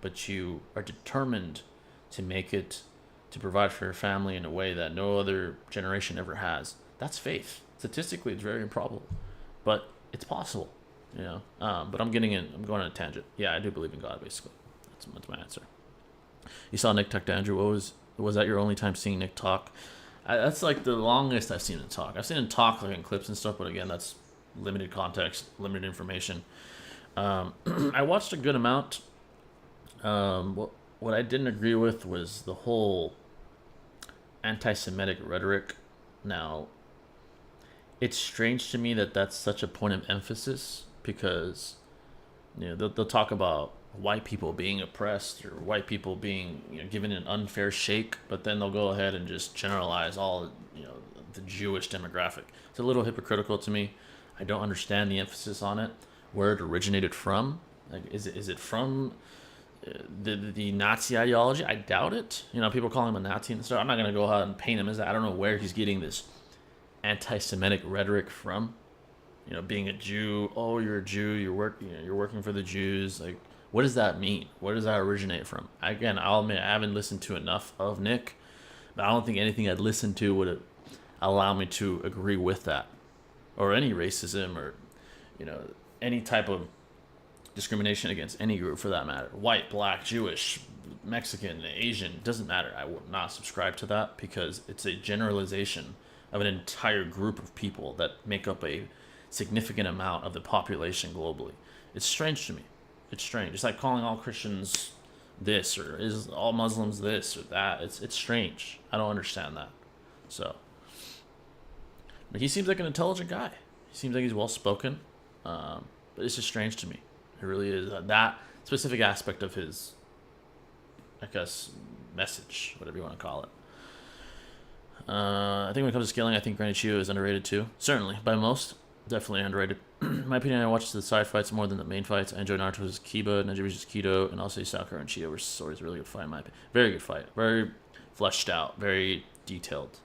A: but you are determined to make it, to provide for your family in a way that no other generation ever has. That's faith. Statistically, it's very improbable, but it's possible, But I'm going on a tangent. Yeah, I do believe in God, basically. That's my answer. You saw Nick talk to Andrew. Was that your only time seeing Nick talk? That's like the longest I've seen him talk. I've seen him talk like in clips and stuff, but again, that's limited context, limited information. I watched a good amount. What I didn't agree with was the whole anti-Semitic rhetoric. Now, it's strange to me that that's such a point of emphasis, because they'll talk about white people being oppressed or white people being given an unfair shake, but then they'll go ahead and just generalize all the Jewish demographic. It's a little hypocritical to me. I don't understand the emphasis on it, where it originated from. Like, is it from the Nazi ideology? I doubt it. People call him a Nazi and stuff. I'm not gonna go ahead and paint him as that. I don't know where he's getting this anti-Semitic rhetoric from. Being a Jew. Oh, you're a Jew. You're working for the Jews. Like, what does that mean? Where does that originate from? Again, I'll admit I haven't listened to enough of Nick, but I don't think anything I'd listened to would allow me to agree with that, or any racism, or any type of discrimination against any group for that matter. White, black, Jewish, Mexican, Asian, doesn't matter. I will not subscribe to that because it's a generalization of an entire group of people that make up a significant amount of the population globally. It's strange to me. It's strange. It's like calling all Christians this or is all Muslims this or that. It's strange. I don't understand that. So, but he seems like an intelligent guy. He seems like he's well spoken. But it's just strange to me. It really is. That specific aspect of his, I guess, message, whatever you want to call it. I think when it comes to scaling, I think Granny Chiyo is underrated too. Certainly, by most. Definitely underrated. In my opinion, I watch the side fights more than the main fights. I enjoy Naruto's Kiba, Nejibi's Kido, and also Sakura and Chiyo were always a really good fight in my opinion. Very good fight. Very fleshed out. Very detailed.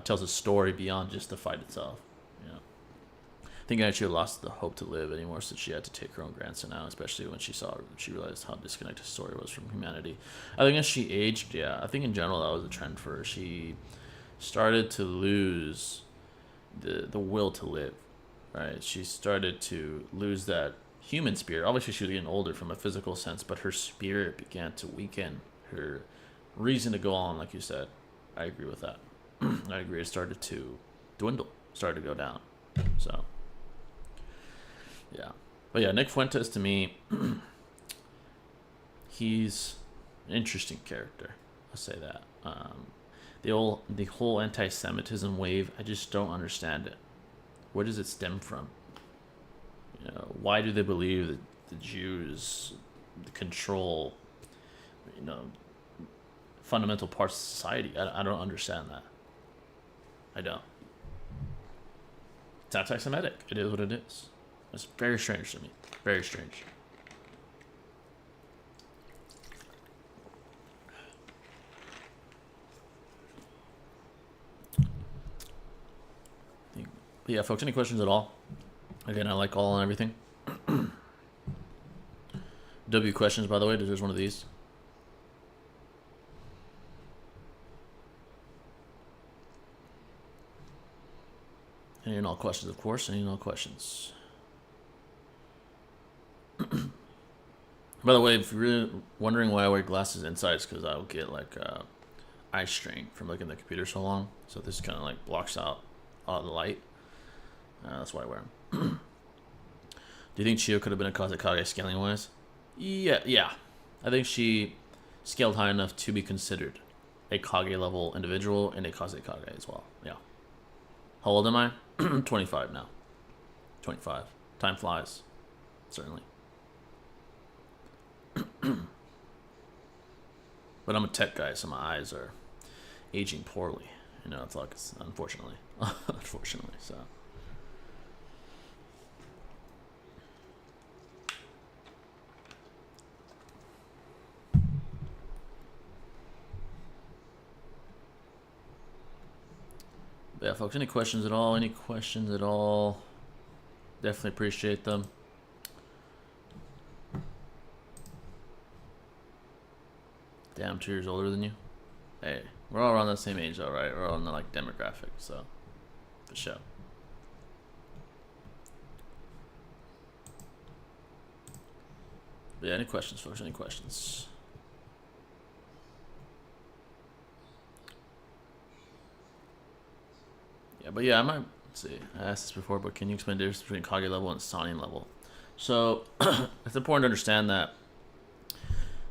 A: Tells a story beyond just the fight itself. I think Chiyo lost the hope to live anymore since she had to take her own grandson out, especially when she realized how disconnected the story was from humanity. I think as she aged, yeah, I think in general that was a trend for her. She started to lose the will to live, right? She started to lose that human spirit. Obviously, she was getting older from a physical sense, but her spirit began to weaken. Her reason to go on, like you said, I agree with that. I agree. It started to dwindle, started to go down. So. Yeah. But yeah, Nick Fuentes to me, he's an interesting character. I'll say that. The whole anti-Semitism wave, I just don't understand it. Where does it stem from? Why do they believe that the Jews control, fundamental parts of society? I don't understand that. I don't. It's anti-Semitic. It is what it is. It's very strange to me. Very strange. But yeah, folks, any questions at all? Again, I like all and everything. W questions, by the way. There's one of these. Any and all questions, of course. Any and all questions. By the way, if you're really wondering why I wear glasses inside, it's because I'll get like eye strain from looking at the computer so long. So this kind of like blocks out all the light. That's why I wear them. Do you think Chiyo could have been a Kazekage scaling wise? Yeah. I think she scaled high enough to be considered a Kage level individual and a Kazekage as well. Yeah. How old am I? 25 now. 25. Time flies. Certainly. But I'm a tech guy, so my eyes are aging poorly. It's like, unfortunately. Unfortunately, so. But yeah, folks, any questions at all? Any questions at all? Definitely appreciate them. Damn, 2 years older than you. Hey, we're all around the same age, though, right? We're all in the demographic, so for sure. But yeah, any questions, folks? Any questions? Yeah, but yeah, I might see. I asked this before, but can you explain the difference between Kage level and Sannin level? So it's important to understand that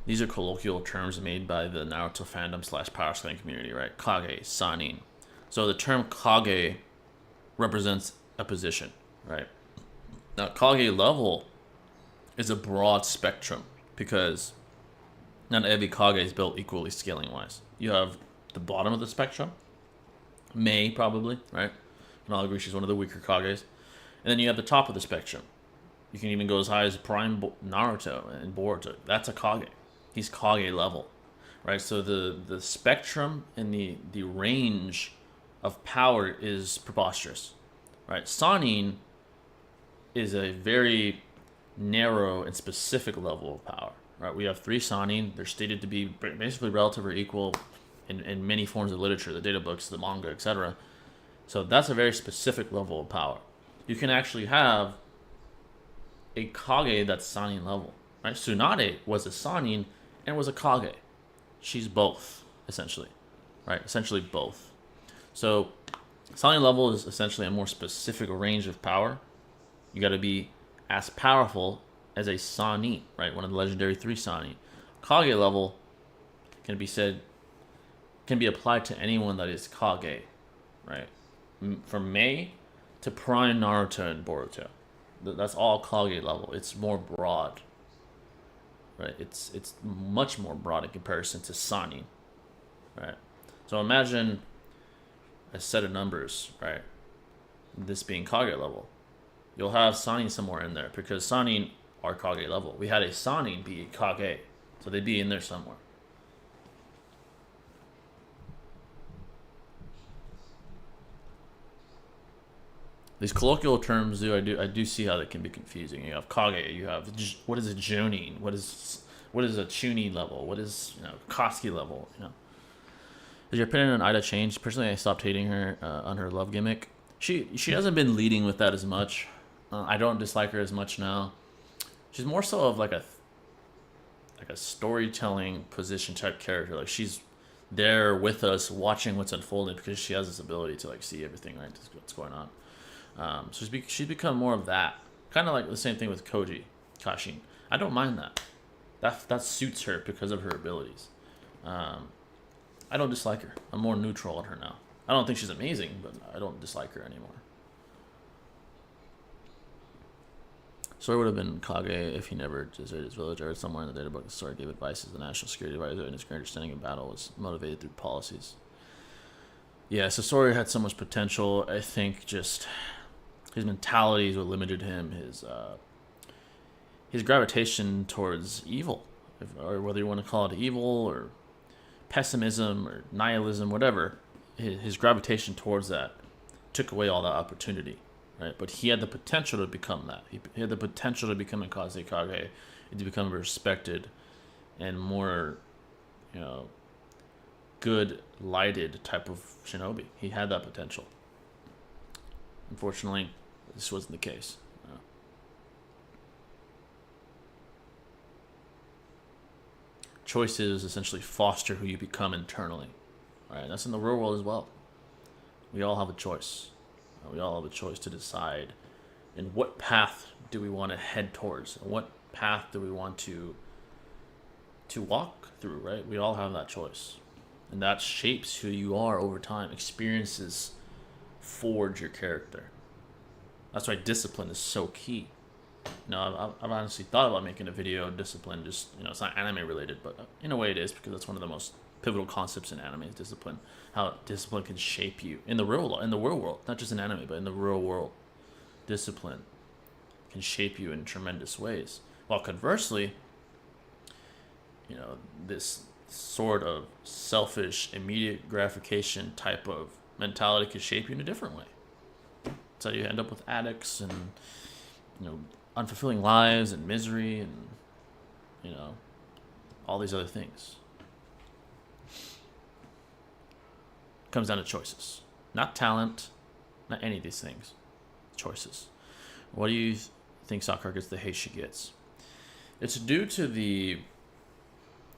A: these are colloquial terms made by the Naruto fandom / power scaling community, right? Kage, Sannin. So the term Kage represents a position, right? Now, Kage level is a broad spectrum because not every Kage is built equally scaling-wise. You have the bottom of the spectrum, Mei probably, right? And I'll agree she's one of the weaker Kages. And then you have the top of the spectrum. You can even go as high as Prime Naruto and Boruto. That's a Kage. He's Kage level, right? So the spectrum and the range of power is preposterous, right? Sannin is a very narrow and specific level of power, right? We have 3 Sannin. They're stated to be basically relative or equal in many forms of literature, the data books, the manga, etc. So that's a very specific level of power. You can actually have a Kage that's Sannin level, right? Tsunade was a Sannin and was a Kage. She's both, essentially, right? Essentially both. So Sannin level is essentially a more specific range of power. You got to be as powerful as a Sannin, right? One of the legendary 3 Sannin. Kage level can be applied to anyone that is Kage, right? From Mei to Prime Naruto and Boruto. That's all Kage level. It's more broad, right? It's much more broad in comparison to Sannin, right? So imagine a set of numbers, right? This being Kage level. You'll have Sannin somewhere in there because Sannin are Kage level. We had a Sannin be Kage, so they'd be in there somewhere. These colloquial terms, I do see how they can be confusing. You have Kage, you have what is a Jonin, what is a Chunin level, what is Koski level. Has your opinion on Ida changed? Personally, I stopped hating her on her love gimmick. She hasn't been leading with that as much. I don't dislike her as much now. She's more so of like a storytelling position type character. Like she's there with us, watching what's unfolding because she has this ability to like see everything, right? What's going on. So she's become more of that. Kind of like the same thing with Kashin. I don't mind that. That suits her because of her abilities. I don't dislike her. I'm more neutral on her now. I don't think she's amazing, but I don't dislike her anymore. Sora would have been Kage if he never deserted his village. I read somewhere in the data book that Sora gave advice as the national security advisor, and his great understanding of battle was motivated through policies. Yeah, so Sora had so much potential. I think just his mentality is what limited him. His gravitation towards evil, or whether you want to call it evil or pessimism or nihilism, whatever, his gravitation towards that took away all that opportunity, right? But he had the potential to become that. He had the potential to become a Kazekage, to become a respected and more, good lighted type of shinobi. He had that potential. Unfortunately, this wasn't the case. Choices essentially foster who you become internally. Right? That's in the real world as well. We all have a choice. We all have a choice to decide in what path do we want to head towards, and what path do we want to walk through, right? We all have that choice. And that shapes who you are over time. Experiences forge your character. That's why discipline is so key. I've honestly thought about making a video on discipline. Just it's not anime related, but in a way it is because that's one of the most pivotal concepts in anime is discipline. How discipline can shape you in the real world, not just in anime, but in the real world. Discipline can shape you in tremendous ways. While conversely, this sort of selfish, immediate gratification type of mentality can shape you in a different way. So you end up with addicts and unfulfilling lives and misery and all these other things. It comes down to choices, not talent, not any of these things. Choices. What do you think Sakura gets the hate she gets? It's due to the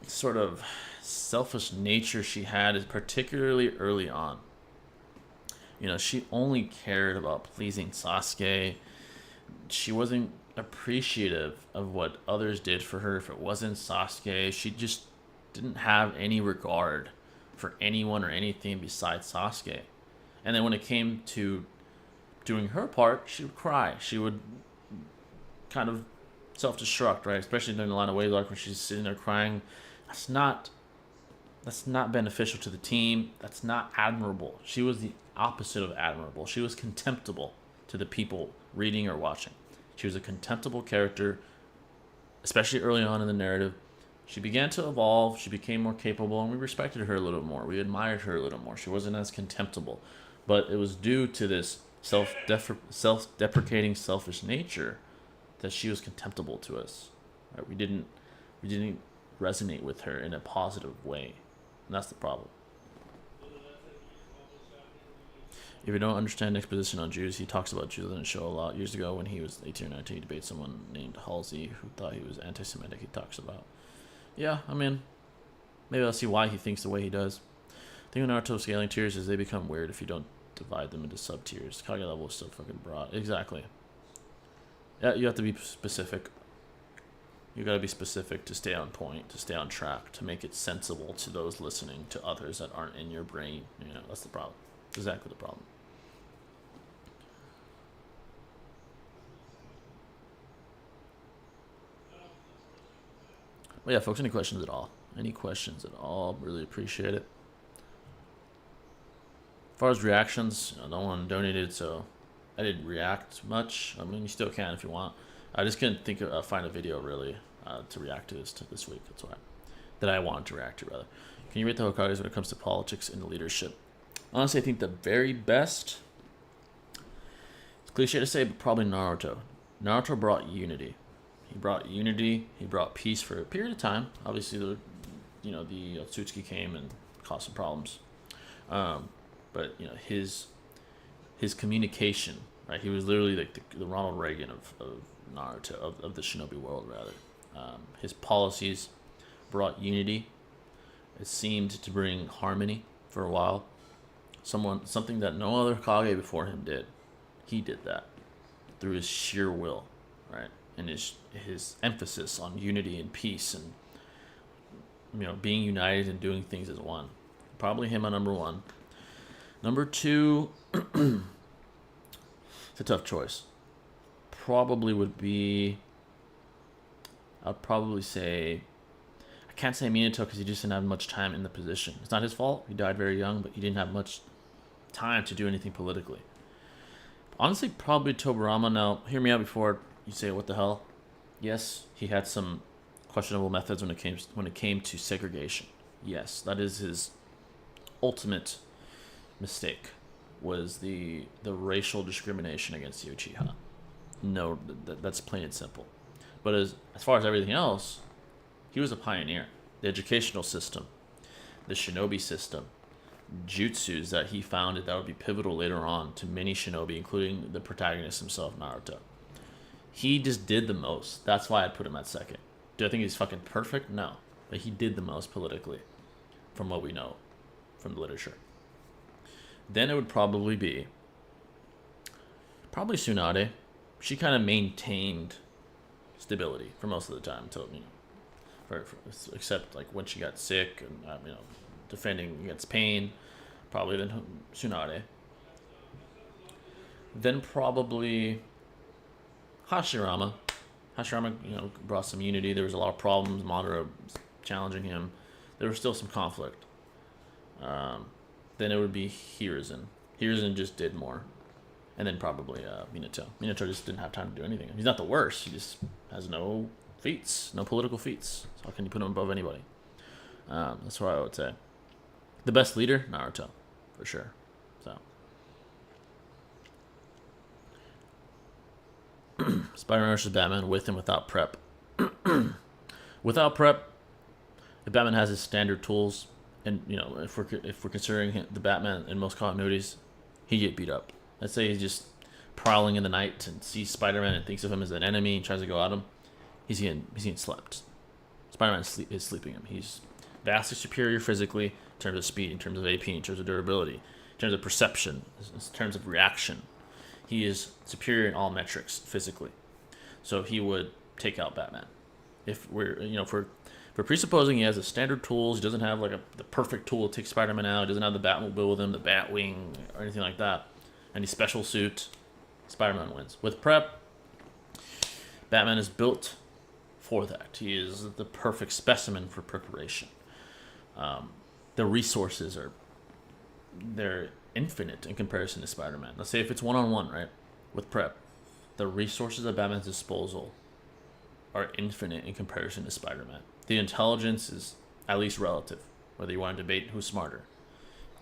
A: sort of selfish nature she had, particularly early on. She only cared about pleasing Sasuke. She wasn't appreciative of what others did for her if it wasn't Sasuke. She just didn't have any regard for anyone or anything besides Sasuke. And then when it came to doing her part, she would cry. She would kind of self-destruct, right? Especially during the line of Wave Arc when she's sitting there crying. That's not beneficial to the team. That's not admirable. She was the opposite of admirable. She was contemptible to the people reading or watching. She was a contemptible character, especially early on in the narrative. She began to evolve. She became more capable, and we respected her a little more. We admired her a little more. She wasn't as contemptible. But it was due to this self-deprecating, selfish nature that she was contemptible to us. Right? We didn't resonate with her in a positive way. And that's the problem. If you don't understand exposition on Jews, he talks about Jews in the show a lot. Years ago, when he was 18 or 19, he debated someone named Halsey who thought he was anti-Semitic. He talks about, yeah, I mean, maybe I'll see why he thinks the way he does. The thing with Naruto scaling tiers is they become weird if you don't divide them into sub-tiers. Kage level is so fucking broad. Exactly. Yeah, you have to be specific. You gotta be specific to stay on point, to stay on track, to make it sensible to those listening, to others that aren't in your brain. You know, that's the problem. Exactly the problem. But yeah, folks, any questions at all? Any questions at all? Really appreciate it. As far as reactions, no one donated, so I didn't react much. I mean, you still can if you want. I just couldn't find a video really to react to this week. That's why that I wanted to react to rather. Can you rate the Hokages when it comes to politics and leadership? Honestly, I think the very best. It's cliche to say, but probably Naruto. Naruto brought unity. He brought unity. He brought peace for a period of time. Obviously, the Otsutsuki came and caused some problems. But his communication, right? He was literally like the Ronald Reagan of Naruto, of the shinobi world rather. His policies brought unity. It seemed to bring harmony for a while. Something that no other Kage before him did. He did that through his sheer will, right? And his emphasis on unity and peace and being united and doing things as one. Probably him on number one. Number two, it's a tough choice. Probably would be. I'd probably say. I can't say Minato because he just didn't have much time in the position. It's not his fault. He died very young, but he didn't have much time to do anything politically. Honestly, probably Tobirama. Now, hear me out before you say what the hell. Yes, he had some questionable methods when it came to segregation. Yes, that is his ultimate mistake. Was the racial discrimination against the Uchiha. No, that's plain and simple. But as far as everything else, he was a pioneer. The educational system, the shinobi system, jutsus that he founded that would be pivotal later on to many shinobi, including the protagonist himself, Naruto. He just did the most. That's why I'd put him at second. Do I think he's fucking perfect? No. But he did the most politically, from what we know from the literature. Then it would probably be Tsunade. She kind of maintained stability for most of the time until except like when she got sick and defending against pain. Probably then Tsunade. Then probably Hashirama. Hashirama, brought some unity. There was a lot of problems. Madara challenging him. There was still some conflict. Then it would be Hiruzen. Hiruzen just did more. And then probably Minato. Minato just didn't have time to do anything. He's not the worst. He just has no feats, no political feats. So how can you put him above anybody? That's what I would say. The best leader, Naruto, for sure. So Spider-Man versus Batman with and without prep. Without prep, if Batman has his standard tools, and if we're considering the Batman in most continuities, he get beat up. Let's say he's just prowling in the night and sees Spider-Man and thinks of him as an enemy and tries to go at him. He's getting slept. Spider-Man is sleeping him. He's vastly superior physically in terms of speed, in terms of AP, in terms of durability, in terms of perception, in terms of reaction. He is superior in all metrics physically. So he would take out Batman. If we're presupposing he has the standard tools, he doesn't have the perfect tool to take Spider-Man out, he doesn't have the Batmobile with him, the Batwing, or anything like that, any special suit, Spider-Man wins. With prep, Batman is built for that. He is the perfect specimen for preparation. The resources they're infinite in comparison to Spider-Man. Let's say if it's one-on-one, right, with prep, the resources at Batman's disposal are infinite in comparison to Spider-Man. The intelligence is at least relative, whether you want to debate who's smarter.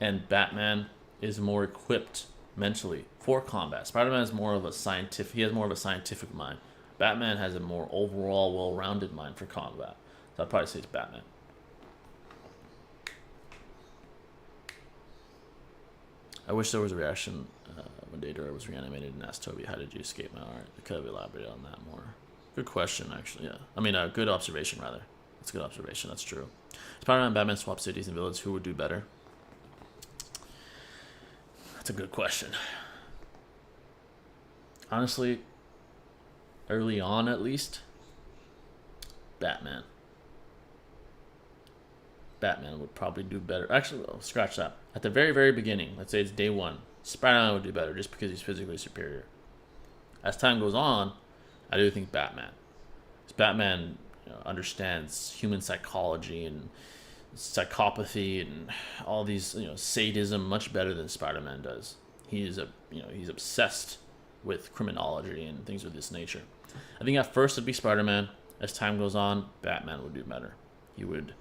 A: And Batman is more equipped mentally for combat. Spider-Man is more of a scientific. He has more of a scientific mind. Batman has a more overall, well-rounded mind for combat. So I'd probably say it's Batman. I wish there was a reaction when Daedra was reanimated and asked Toby, "How did you escape my art?" I could have elaborated on that more. Good question, actually. Yeah, I mean, good observation rather. That's a good observation. That's true. Spider-Man and Batman swap cities and villains. Who would do better? That's a good question. Honestly, early on at least, Batman. Batman would probably do better. Actually, well, scratch that. At the very, very beginning, let's say it's day one, Spider-Man would do better just because he's physically superior. As time goes on, I do think Batman. Because Batman understands human psychology and psychopathy and all these, sadism much better than Spider-Man does. He's obsessed with criminology and things of this nature. I think at first it'd be Spider-Man. As time goes on, Batman would do better. He would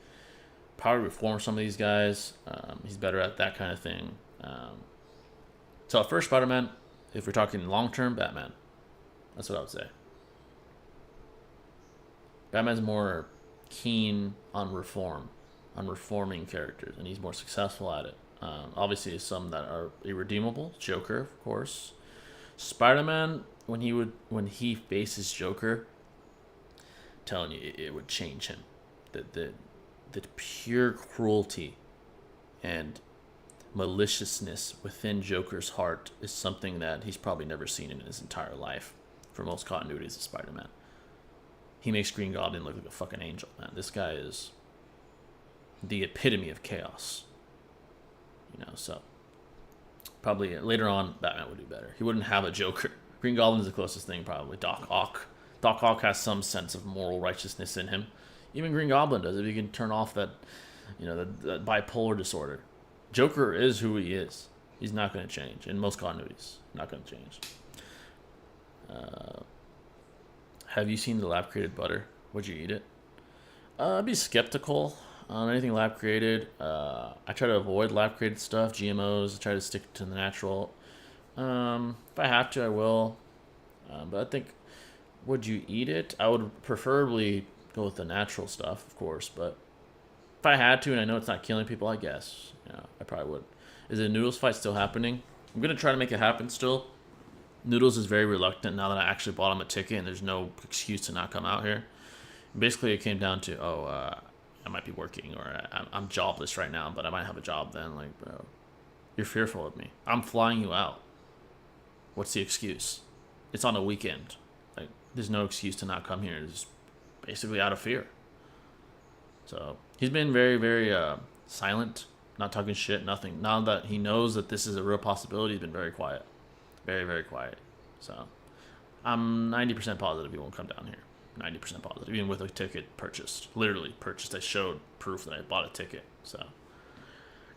A: probably reform some of these guys. He's better at that kind of thing. So at first, Spider-Man. If we're talking long-term, Batman. That's what I would say. Batman's more keen on reforming characters, and he's more successful at it. Obviously, some that are irredeemable. Joker, of course. Spider-Man, when he faces Joker, I'm telling you, it would change him. The pure cruelty and maliciousness within Joker's heart is something that he's probably never seen in his entire life for most continuities of Spider-Man. He makes Green Goblin look like a fucking angel, man. This guy is the epitome of chaos. So probably later on, Batman would do better. He wouldn't have a Joker. Green Goblin is the closest thing, probably. Doc Ock. Doc Ock has some sense of moral righteousness in him. Even Green Goblin does, if he can turn off that bipolar disorder. Joker is who he is. He's not going to change. In most continuities, not going to change. Have you seen the lab-created butter? Would you eat it? I'd be skeptical on anything lab-created. I try to avoid lab-created stuff, GMOs. I try to stick to the natural. If I have to, I will. But I think, would you eat it? I would preferably go with the natural stuff, of course. But if I had to, and I know it's not killing people, I guess, I probably would. Is the Noodles fight still happening? I'm going to try to make it happen still. Noodles is very reluctant now that I actually bought him a ticket and there's no excuse to not come out here. Basically, it came down to, I might be working or I'm jobless right now, but I might have a job then. Like, bro, you're fearful of me. I'm flying you out. What's the excuse? It's on a weekend. Like, there's no excuse to not come here. It's basically out of fear. So he's been very, very silent, not talking shit, nothing. Now that he knows that this is a real possibility, he's been very quiet. Very, very quiet. So I'm 90% positive he won't come down here. 90% positive, even with a ticket purchased. Literally purchased. I showed proof that I bought a ticket. So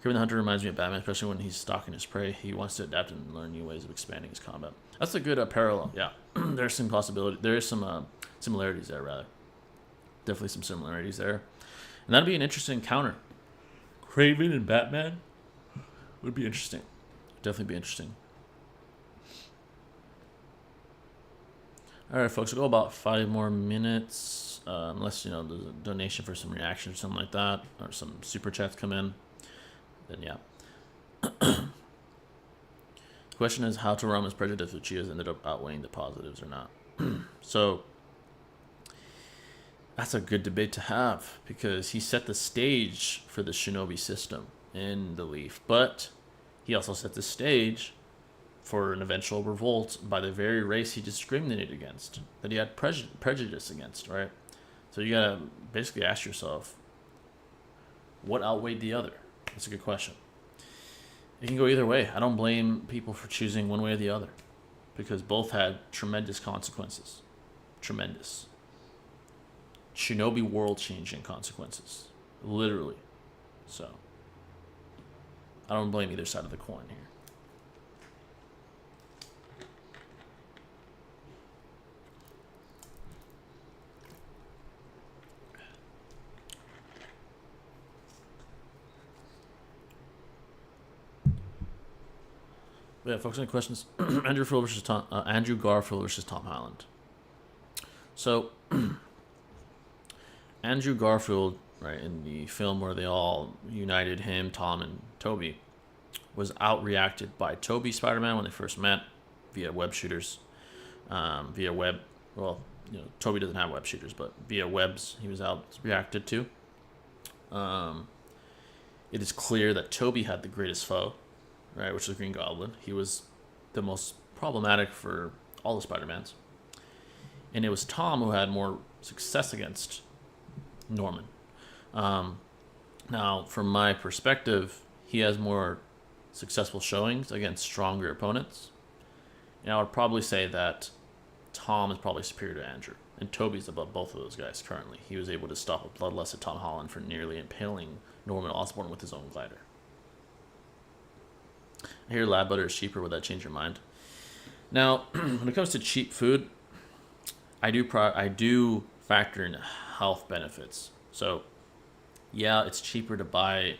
A: Kraven the Hunter reminds me of Batman, especially when he's stalking his prey. He wants to adapt and learn new ways of expanding his combat. That's a good parallel. Yeah, there's some possibility. There is some similarities there, rather. Definitely some similarities there. And that'd be an interesting encounter. Kraven and Batman would be interesting. Definitely be interesting. All right, folks, we'll go about 5 more minutes, unless, there's a donation for some reaction or something like that, or some super chats come in. Then, yeah. The question is how to Rama's prejudice with Chia's ended up outweighing the positives or not. So, that's a good debate to have, because he set the stage for the shinobi system in the Leaf, but he also set the stage for an eventual revolt by the very race he discriminated against, that he had prejudice against, right? So you gotta basically ask yourself, what outweighed the other? That's a good question. It can go either way. I don't blame people for choosing one way or the other, because both had tremendous consequences. Tremendous. Shinobi world-changing consequences. Literally. So, I don't blame either side of the coin here. Yeah, folks, any questions? Andrew Garfield versus Tom Holland. So, Andrew Garfield, right, in the film where they all united him, Tom, and Toby, was outreacted by Toby Spider-Man when they first met via web shooters, via web. Well, Toby doesn't have web shooters, but via webs he was outreacted to. It is clear that Toby had the greatest foe, right, which was Green Goblin. He was the most problematic for all the Spider-Mans. And it was Tom who had more success against Norman. Now, from my perspective, he has more successful showings against stronger opponents. And I would probably say that Tom is probably superior to Andrew. And Toby's above both of those guys currently. He was able to stop a bloodlusted Tom Holland from nearly impaling Norman Osborn with his own glider. I hear lab butter is cheaper. Would that change your mind? Now, when it comes to cheap food, I do factor in health benefits. So, yeah, it's cheaper to buy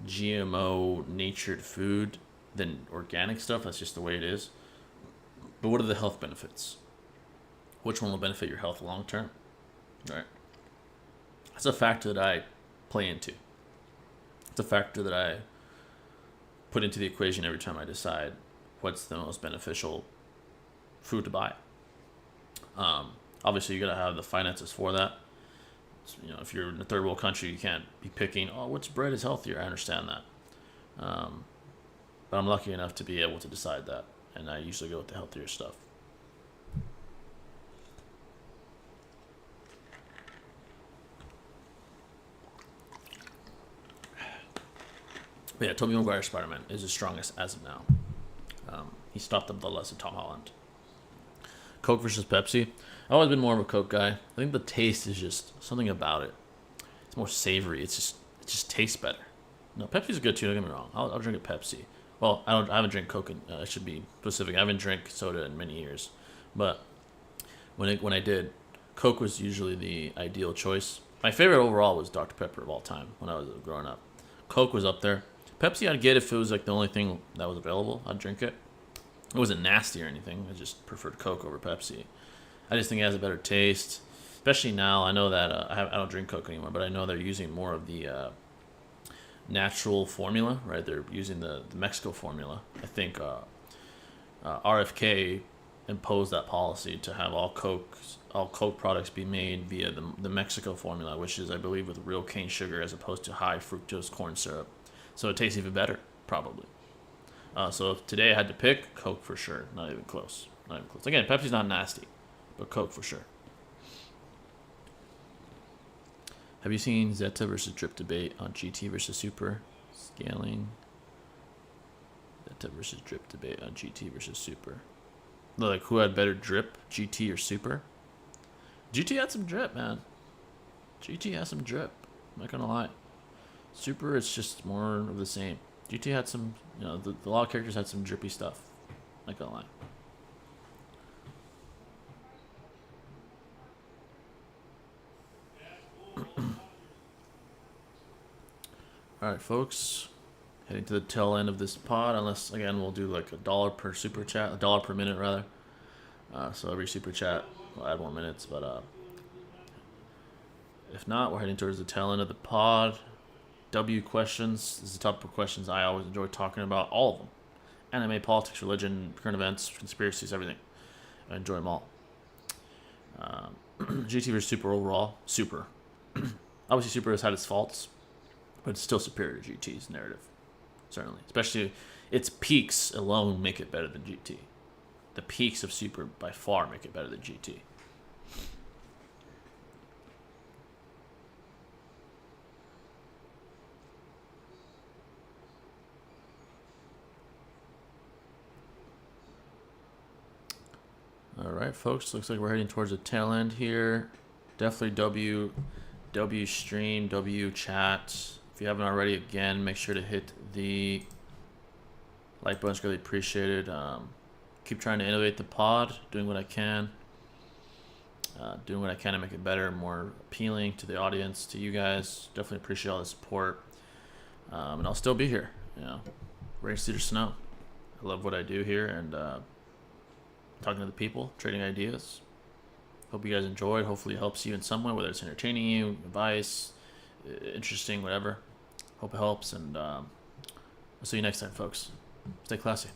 A: GMO natured food than organic stuff. That's just the way it is. But what are the health benefits? Which one will benefit your health long term? Right. That's a factor that I play into. It's a factor that I put into the equation every time I decide what's the most beneficial food to buy. Obviously, you gotta have the finances for that. So, if you're in a third world country, you can't be picking, which bread is healthier. I understand that. But I'm lucky enough to be able to decide that, and I usually go with the healthier stuff. But yeah, Tobey Maguire's Spider-Man is the strongest as of now. He stopped the bloodlust of Tom Holland. Coke versus Pepsi. I've always been more of a Coke guy. I think the taste is just something about it. It's more savory. It just tastes better. No, Pepsi's good too. Don't get me wrong. I'll drink a Pepsi. Well, I haven't drank Coke. I should be specific. I haven't drank soda in many years, but when I did, Coke was usually the ideal choice. My favorite overall was Dr. Pepper of all time when I was growing up. Coke was up there. Pepsi I'd get if it was like the only thing that was available. I'd drink it. It wasn't nasty or anything. I just preferred Coke over Pepsi. I just think it has a better taste, especially now. I know that I don't drink Coke anymore, but I know they're using more of the natural formula, right? They're using the Mexico formula. I think RFK imposed that policy to have all Coke products be made via the Mexico formula, which is, I believe, with real cane sugar as opposed to high fructose corn syrup. So it tastes even better, probably. So if today I had to pick, Coke for sure. Not even close. Not even close. Again, Pepsi's not nasty, but Coke for sure. Have you seen Zeta versus Drip debate on GT versus Super? Scaling. Zeta versus Drip debate on GT versus Super. Like, who had better drip, GT or Super? GT had some drip, man. GT has some drip. I'm not gonna lie. Super, it's just more of the same. GT had some, the lot of characters had some drippy stuff. Not gonna lie. Alright, folks. Heading to the tail end of this pod, unless, again, we'll do like $1 per super chat, $1 per minute, rather. So every super chat, we'll add more minutes, but if not, we're heading towards the tail end of the pod. W questions. This is the topic of questions I always enjoy talking about. All of them. Anime, politics, religion, current events, conspiracies, everything. I enjoy them all. GT vs. Super overall. Super. Obviously, Super has had its faults, but it's still superior to GT's narrative. Certainly. Especially, its peaks alone make it better than GT. The peaks of Super by far make it better than GT. Alright, folks, looks like we're heading towards the tail end here. Definitely W stream, W chat. If you haven't already, again, make sure to hit the like button. It's really appreciated. Keep trying to innovate the pod, doing what I can. Doing what I can to make it better, more appealing to the audience, to you guys. Definitely appreciate all the support. And I'll still be here, race through the snow. I love what I do here, and talking to the people, trading ideas. Hope you guys enjoyed. Hopefully it helps you in some way, whether it's entertaining you, advice, interesting, whatever. Hope it helps, and I'll see you next time, folks. Stay classy.